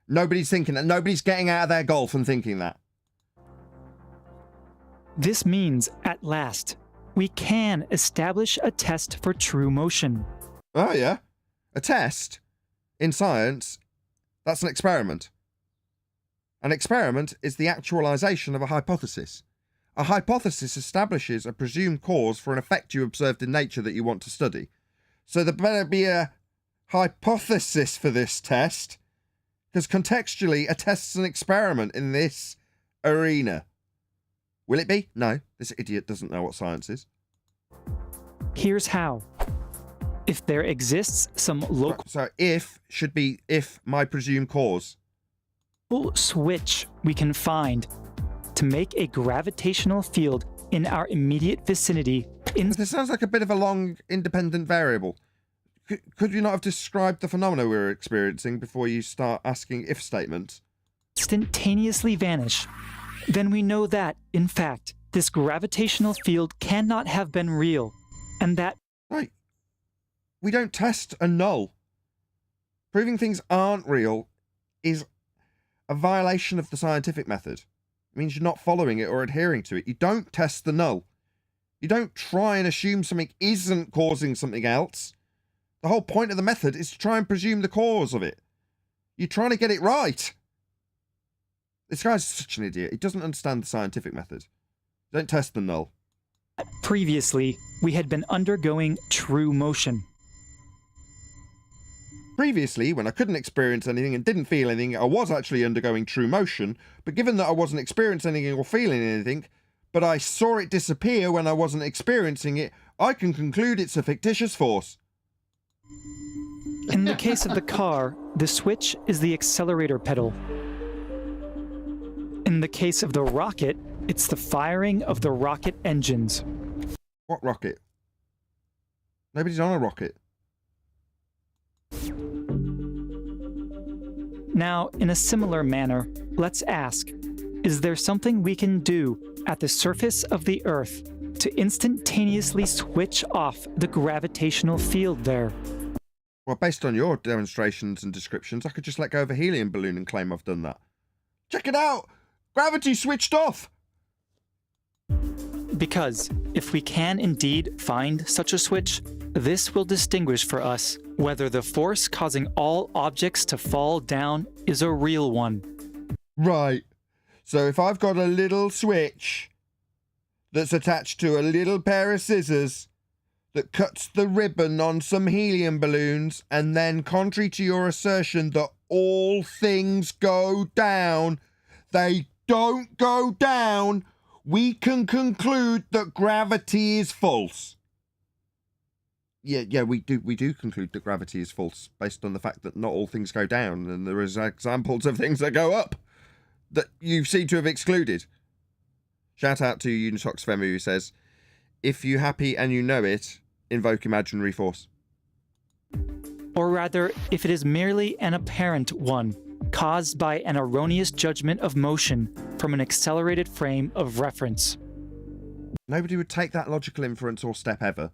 Nobody's thinking that. Nobody's getting out of their golf and thinking that. This means, at last, we can establish a test for true motion. Oh, yeah. A test? In science, that's an experiment. An experiment is the actualization of a hypothesis. A hypothesis establishes a presumed cause for an effect you observed in nature that you want to study. So there better be a hypothesis for this test, because contextually, a test's an experiment in this arena. Will it be? No, this idiot doesn't know what science is. Here's how. If there exists some local... So if should be if my presumed cause. Switch we can find to make a gravitational field in our immediate vicinity. This sounds like a bit of a long independent variable. Could you not have described the phenomena we were experiencing before you start asking if statements? Instantaneously vanish. Then we know that, in fact, this gravitational field cannot have been real, and that... Right. We don't test a null. Proving things aren't real is a violation of the scientific method. It means you're not following it or adhering to it. You don't test the null. You don't try and assume something isn't causing something else. The whole point of the method is to try and presume the cause of it. You're trying to get it right. This guy's such an idiot. He doesn't understand the scientific method. Don't test the null. Previously, we had been undergoing true motion. Previously, when I couldn't experience anything and didn't feel anything, I was actually undergoing true motion, but given that I wasn't experiencing anything or feeling anything, but I saw it disappear when I wasn't experiencing it, I can conclude it's a fictitious force. In the case of the car, the switch is the accelerator pedal. In the case of the rocket, it's the firing of the rocket engines. What rocket? Nobody's on a rocket. Now, in a similar manner, let's ask, is there something we can do at the surface of the Earth to instantaneously switch off the gravitational field there? Well, based on your demonstrations and descriptions, I could just let go of a helium balloon and claim I've done that. Check it out! Gravity switched off! Because if we can indeed find such a switch, this will distinguish for us whether the force causing all objects to fall down is a real one. Right. So if I've got a little switch that's attached to a little pair of scissors that cuts the ribbon on some helium balloons, and then, contrary to your assertion that all things go down, they don't go down, we can conclude that gravity is false. Yeah, we do conclude that gravity is false based on the fact that not all things go down, and there is examples of things that go up that you seem to have excluded. Shout out to Unitox Femu, who says, if you happy and you know it, invoke imaginary force. Or rather, if it is merely an apparent one, caused by an erroneous judgment of motion from an accelerated frame of reference. Nobody would take that logical inference or step ever.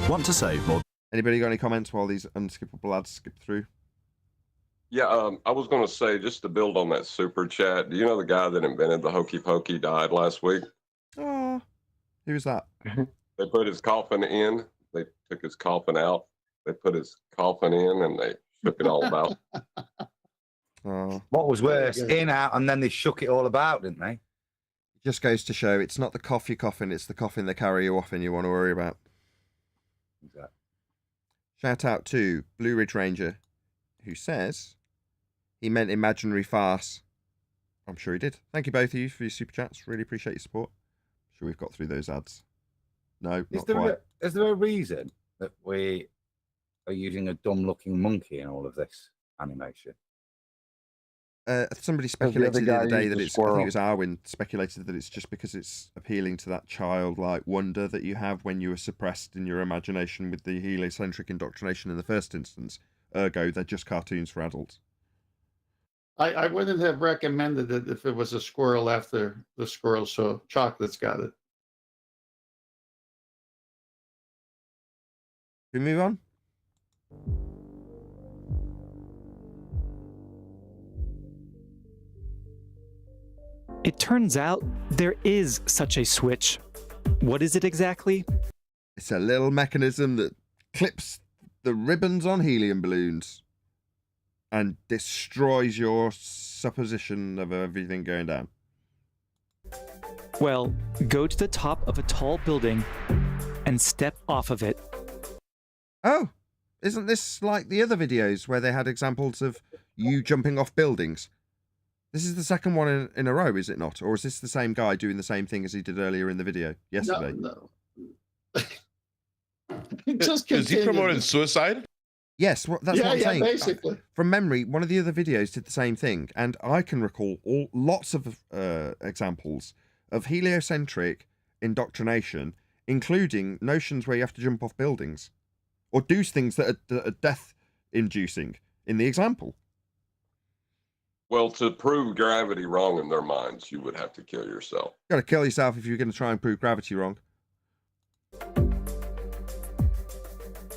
Want to save more? Anybody got any comments while these unskippable ads skip through? Yeah, I was going to say, just to build on that super chat, do you know the guy that invented the hokey pokey died last week? Oh, who was that? They put his coffin in, they took his coffin out, they put his coffin in, and they shook it all about. Oh. What was worse, in, out, and then they shook it all about, didn't they? It just goes to show it's not the coffee coffin, it's the coffin they carry you off in you want to worry about. Exactly. Shout out to Blue Ridge Ranger, who says he meant imaginary farce. I'm sure he did. Thank you both of you for your super chats. Really appreciate your support. I'm sure we've got through those ads. No, not quite. Is there a reason that we are using a dumb-looking monkey in all of this animation? Somebody speculated the other day that it's, I squirrel. think it was Arwin, speculated that it's just because it's appealing to that childlike wonder that you have when you are suppressed in your imagination with the heliocentric indoctrination in the first instance. Ergo, they're just cartoons for adults. I wouldn't have recommended it if it was a squirrel after the squirrel show. Chocolate's got it. Can we move on? It turns out there is such a switch. What is it exactly? It's a little mechanism that clips the ribbons on helium balloons and destroys your supposition of everything going down. Well, go to the top of a tall building and step off of it. Oh, isn't this like the other videos where they had examples of you jumping off buildings? This is the second one in a row, is it not? Or is this the same guy doing the same thing as he did earlier in the video yesterday? No. Just Is he continue. promoting suicide? Yes, that's what I'm saying. Basically. From memory, one of the other videos did the same thing, and I can recall lots of examples of heliocentric indoctrination, including notions where you have to jump off buildings or do things that are death-inducing in the example. Well, to prove gravity wrong in their minds, you would have to kill yourself. You gotta kill yourself if you're going to try and prove gravity wrong.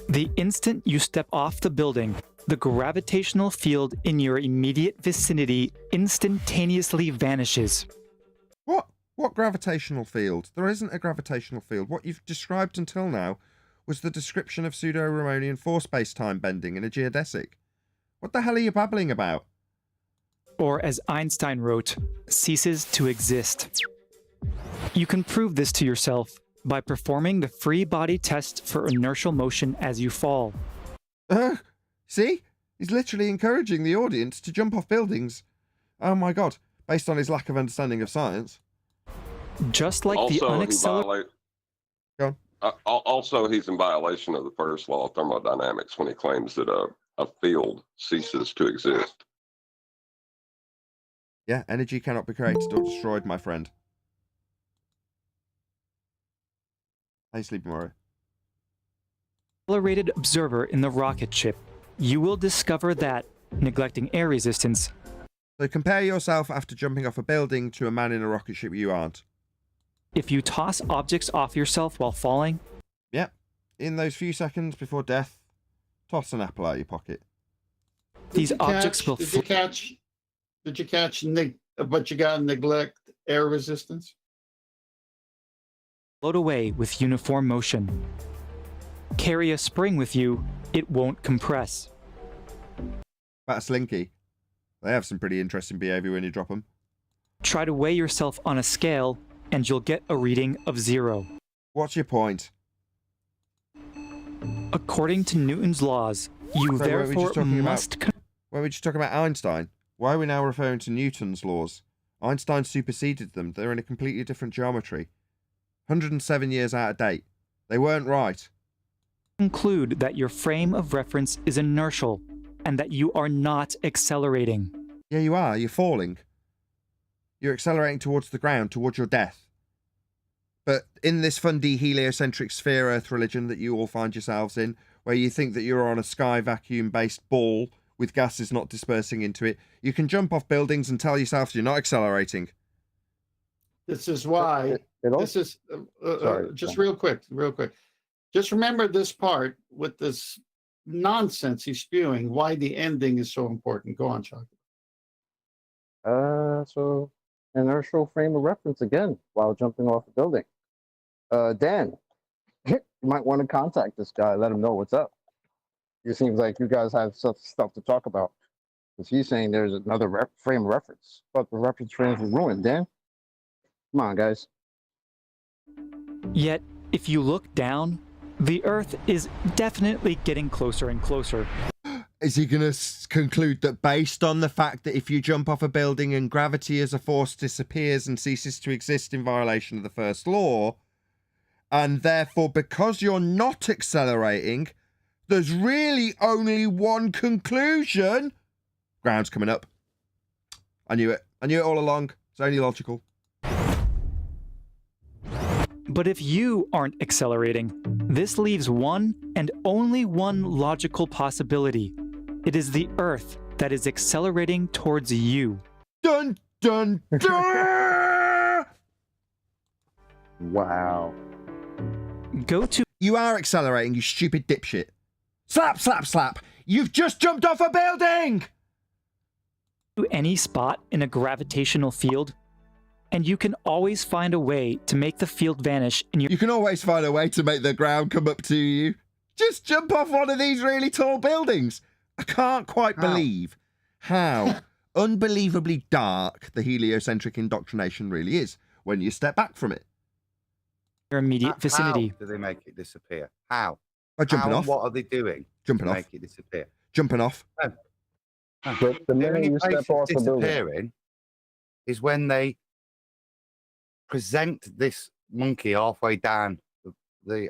The instant you step off the building, the gravitational field in your immediate vicinity instantaneously vanishes. What? What gravitational field? There isn't a gravitational field. What you've described until now was the description of pseudo-Ramonian force-space-time bending in a geodesic. What the hell are you babbling about? Or as Einstein wrote, ceases to exist. You can prove this to yourself by performing the free body test for inertial motion as you fall. See? He's literally encouraging the audience to jump off buildings. Oh my god, based on his lack of understanding of science. Just like the Also, he unaccelerated. also, he's in violation of the first law of thermodynamics when he claims that a field ceases to exist. Yeah, energy cannot be created or destroyed, my friend. Hey, Sleepy Mario. Accelerated observer in the rocket ship, you will discover that, neglecting air resistance. So compare yourself after jumping off a building to a man in a rocket ship you aren't. If you toss objects off yourself while falling. Yep. In those few seconds before death, toss an apple out of your pocket. These objects will. Did you catch? But you got to neglect air resistance. Float away with uniform motion. Carry a spring with you, it won't compress. About a slinky. They have some pretty interesting behavior when you drop them. Try to weigh yourself on a scale, and you'll get a reading of 0. What's your point? According to Newton's laws, you therefore must... Weren't we just talking about Einstein? Why are we now referring to Newton's laws? Einstein superseded them. They're in a completely different geometry. 107 years out of date. They weren't right. Conclude that your frame of reference is inertial, and that you are not accelerating. Yeah, you are. You're falling. You're accelerating towards the ground, towards your death. But in this fundy heliocentric sphere Earth religion that you all find yourselves in, where you think that you're on a sky vacuum-based ball with gases not dispersing into it, you can jump off buildings and tell yourself you're not accelerating. This is why. This is just real quick. Just remember this part with this nonsense he's spewing. Why the ending is so important. Go on, Chuck. So inertial frame of reference again while jumping off a building. Dan, you might want to contact this guy. Let him know what's up. It seems like you guys have stuff to talk about. Because he's saying there's another frame of reference. But the reference frames were ruined, Dan. Come on, guys. Yet, if you look down, the Earth is definitely getting closer and closer. Is he going to conclude that based on the fact that if you jump off a building and gravity as a force disappears and ceases to exist in violation of the first law, and therefore because you're not accelerating, there's really only one conclusion? Ground's coming up. I knew it. I knew it all along. It's only logical. But if you aren't accelerating, this leaves one and only one logical possibility. It is the Earth that is accelerating towards you. Dun, dun, dun! Wow. Go to... You are accelerating, you stupid dipshit. Slap, slap, slap! You've just jumped off a building! To any spot in a gravitational field, and you can always find a way to make the field vanish in your... You can always find a way to make the ground come up to you. Just jump off one of these really tall buildings. I can't quite believe how unbelievably dark the heliocentric indoctrination really is when you step back from it. Your immediate vicinity. How do they make it disappear? How? By jumping off. What are they doing? Jumping to off. Make it disappear. Jumping off. No. But the minute you step off the building disappearing is when they present this monkey halfway down the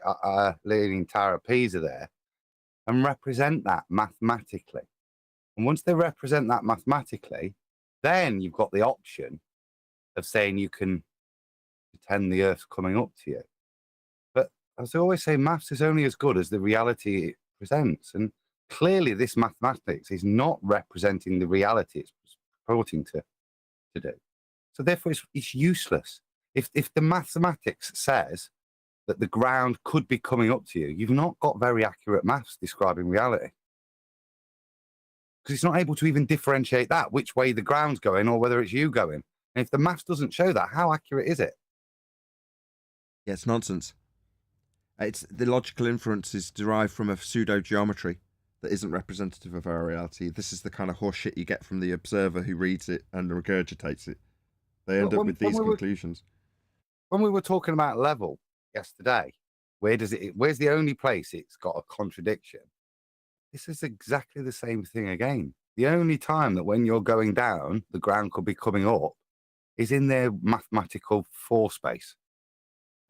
Leaning Tower of Pisa there and represent that mathematically. And once they represent that mathematically, then you've got the option of saying you can pretend the Earth's coming up to you. But as I always say, maths is only as good as the reality it presents. And clearly this mathematics is not representing the reality it's purporting to do. So therefore it's useless. If the mathematics says that the ground could be coming up to you, you've not got very accurate maths describing reality. Because it's not able to even differentiate that, which way the ground's going or whether it's you going. And if the maths doesn't show that, how accurate is it? Yeah, it's nonsense. It's the logical inference is derived from a pseudo-geometry that isn't representative of our reality. This is the kind of horseshit you get from the observer who reads it and regurgitates it. They end up with these conclusions. When we were talking about level yesterday, where's the only place it's got a contradiction? This is exactly the same thing again. The only time that when you're going down, the ground could be coming up is in their mathematical force space.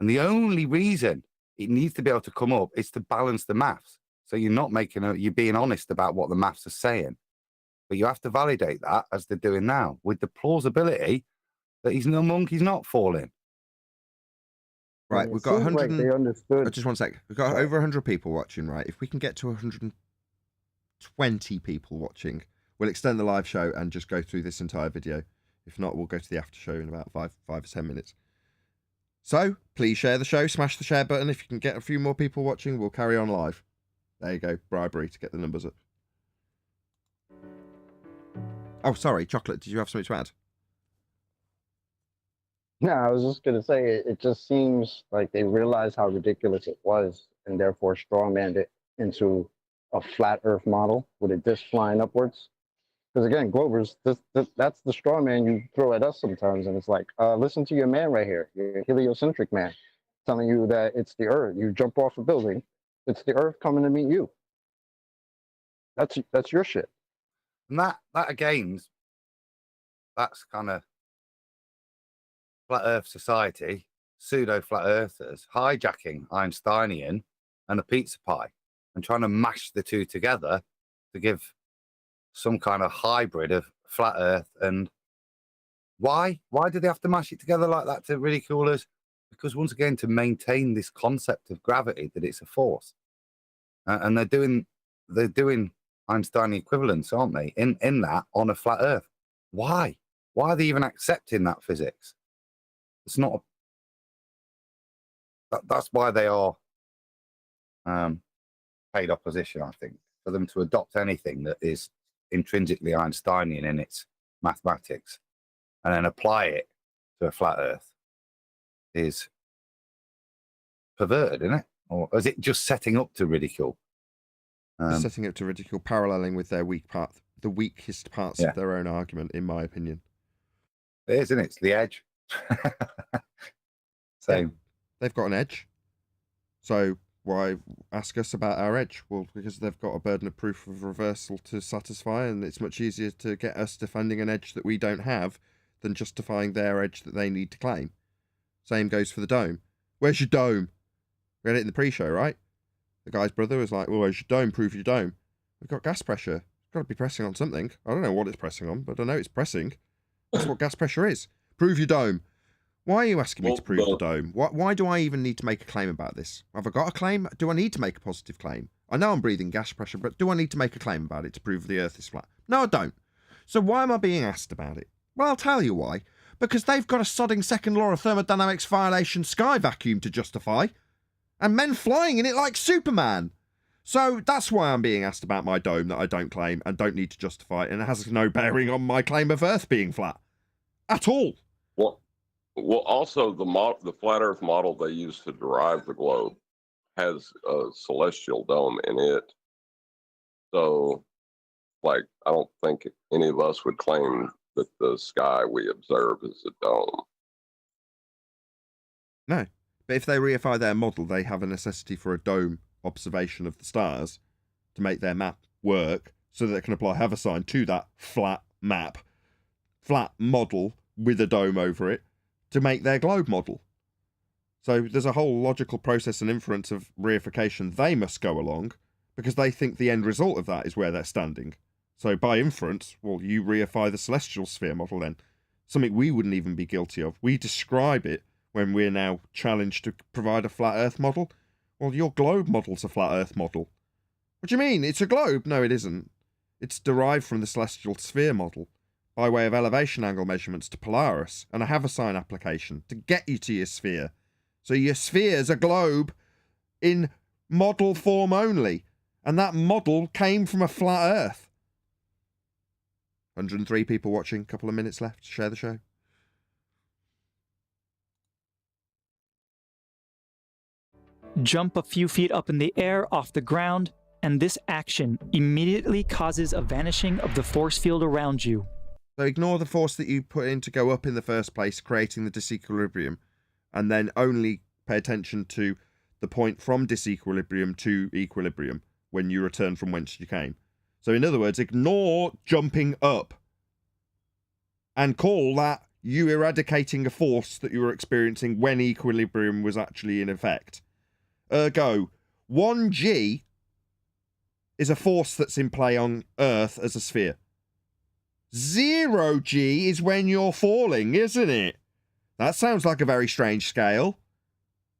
And the only reason it needs to be able to come up is to balance the maths. So you're not you're being honest about what the maths are saying. But you have to validate that, as they're doing now, with the plausibility that he's not falling. Right, we've got 100. Like they understood. Just one sec. We've got over 100 people watching, right? If we can get to 120 people watching, we'll extend the live show and just go through this entire video. If not, we'll go to the after show in about 5 or 10 minutes. So, please share the show, smash the share button. If you can get a few more people watching, we'll carry on live. There you go, bribery to get the numbers up. Oh, sorry, Chocolate, did you have something to add? No, I was just going to say, it just seems like they realized how ridiculous it was and therefore strongmanned it into a flat earth model with a disc flying upwards. Because again, Glover's, that's the straw man you throw at us sometimes. And it's like, listen to your man right here, your heliocentric man, telling you that it's the earth. You jump off a building, it's the earth coming to meet you. That's your shit. And that again, that's kind of flat earth society, pseudo flat earthers, hijacking Einsteinian and a pizza pie and trying to mash the two together to give some kind of hybrid of flat earth. And why do they have to mash it together like that to ridicule us? Because once again, to maintain this concept of gravity, that it's a force. And they're doing Einstein equivalents, aren't they, in that on a flat earth? Why are they even accepting that physics? It's not that's why they are paid opposition, I think. For them to adopt anything that is intrinsically Einsteinian in its mathematics and then apply it to a flat earth is perverted, isn't it? Or is it just setting up to ridicule? Setting up to ridicule, paralleling with their the weakest parts of their own argument, in my opinion. It is, isn't it? It's the edge. Same. Yeah, they've got an edge. So why ask us about our edge? Well, because they've got a burden of proof of reversal to satisfy, and it's much easier to get us defending an edge that we don't have than justifying their edge that they need to claim. Same goes for the dome. Where's your dome? We had it in the pre-show, right? The guy's brother was like, well, where's your dome? Prove your dome. We've got gas pressure. It's got to be pressing on something. I don't know what it's pressing on, but I know it's pressing. That's what gas pressure is. Prove your dome. Why are you asking me to prove the dome? Why do I even need to make a claim about this? Have I got a claim? Do I need to make a positive claim? I know I'm breathing gas pressure, but do I need to make a claim about it to prove the Earth is flat? No, I don't. So why am I being asked about it? Well, I'll tell you why. Because they've got a sodding second law of thermodynamics violation sky vacuum to justify, and men flying in it like Superman. So that's why I'm being asked about my dome that I don't claim and don't need to justify, and it has no bearing on my claim of Earth being flat. At all. Well, also the flat Earth model they use to derive the globe has a celestial dome in it. So, like, I don't think any of us would claim that the sky we observe is a dome. No, but if they reify their model, they have a necessity for a dome observation of the stars to make their map work, so that they can apply Haversine to that flat model with a dome over it to make their globe model. So there's a whole logical process and inference of reification they must go along, because they think the end result of that is where they're standing. So by inference, well, you reify the celestial sphere model then. Something we wouldn't even be guilty of. We describe it when we're now challenged to provide a flat Earth model. Well, your globe model's a flat Earth model. What do you mean? It's a globe? No, it isn't. It's derived from the celestial sphere model by way of elevation angle measurements to Polaris and a Haversine application to get you to your sphere. So your sphere's a globe in model form only. And that model came from a flat Earth. 103 people watching, couple of minutes left. Share the show. Jump a few feet up in the air off the ground, and this action immediately causes a vanishing of the force field around you. So ignore the force that you put in to go up in the first place, creating the disequilibrium, and then only pay attention to the point from disequilibrium to equilibrium when you return from whence you came. So in other words, ignore jumping up and call that you eradicating a force that you were experiencing when equilibrium was actually in effect. Ergo, 1g is a force that's in play on Earth as a sphere. 0g is when you're falling, isn't it? That sounds like a very strange scale.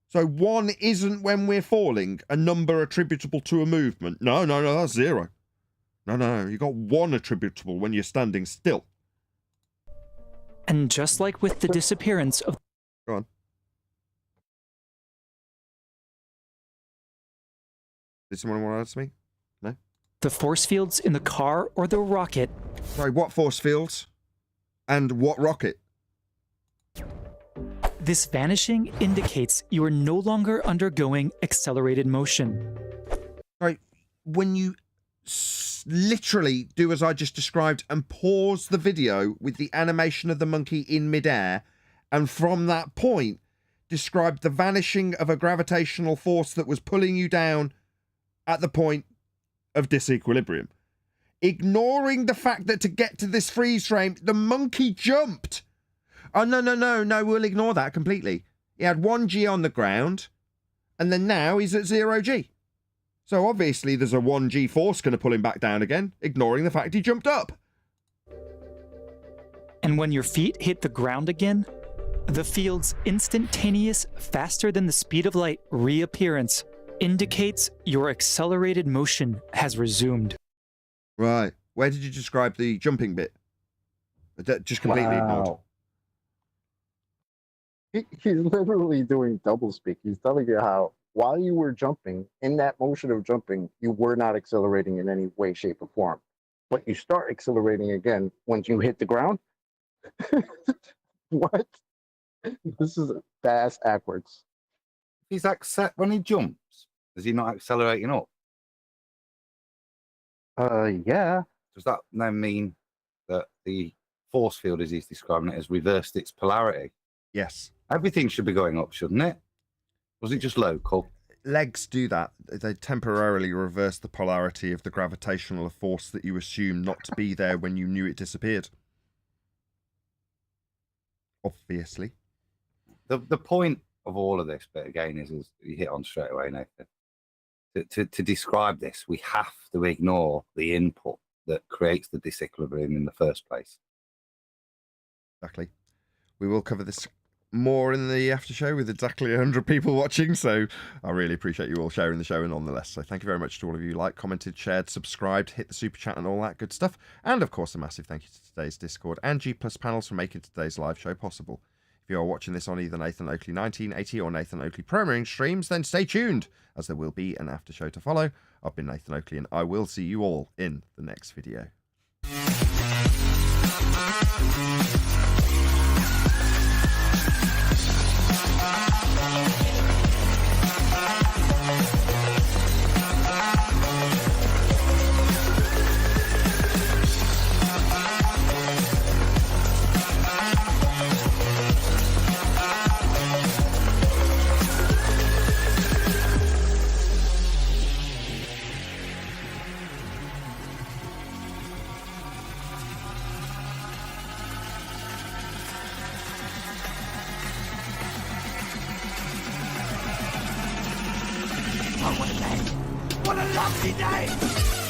So 1 isn't when we're falling, a number attributable to a movement. No, that's 0. No, you got 1 attributable when you're standing still. And just like with the disappearance of... Go on. Did someone want to ask me? No? The force fields in the car or the rocket... Sorry, what force fields? And what rocket? This vanishing indicates you are no longer undergoing accelerated motion. Right, when you literally do as I just described and pause the video with the animation of the monkey in midair, and from that point describe the vanishing of a gravitational force that was pulling you down at the point of disequilibrium. Ignoring the fact that to get to this freeze frame, the monkey jumped. Oh, no, we'll ignore that completely. He had 1g on the ground, and then now he's at 0g. So obviously there's a 1g force going to pull him back down again, ignoring the fact he jumped up. And when your feet hit the ground again, the field's instantaneous, faster than the speed of light reappearance indicates your accelerated motion has resumed. Right. Where did you describe the jumping bit? Just completely ignored. He's literally doing doublespeak. He's telling you how, while you were jumping, in that motion of jumping, you were not accelerating in any way, shape, or form. But you start accelerating again once you hit the ground? What? This is fast backwards. He's when he jumps, is he not accelerating up? Yeah. Does that then mean that the force field, as he's describing it, has reversed its polarity? Yes. Everything should be going up, shouldn't it? Was it just local? Legs do that. They temporarily reverse the polarity of the gravitational force that you assume not to be there when you knew it disappeared. Obviously. The point of all of this, but again, is you hit on straight away, Nathan. To describe this, we have to ignore the input that creates the disequilibrium in the first place. Exactly. We will cover this more in the after show with exactly 100 people watching, so I really appreciate you all sharing the show and nonetheless. So thank you very much to all of you like, commented, shared, subscribed, hit the super chat and all that good stuff. And of course, a massive thank you to today's Discord and G+ panels for making today's live show possible. If you are watching this on either Nathan Oakley 1980 or Nathan Oakley premiering streams, then stay tuned, as there will be an after show to follow. I've been Nathan Oakley, and I will see you all in the next video. What a lovely day!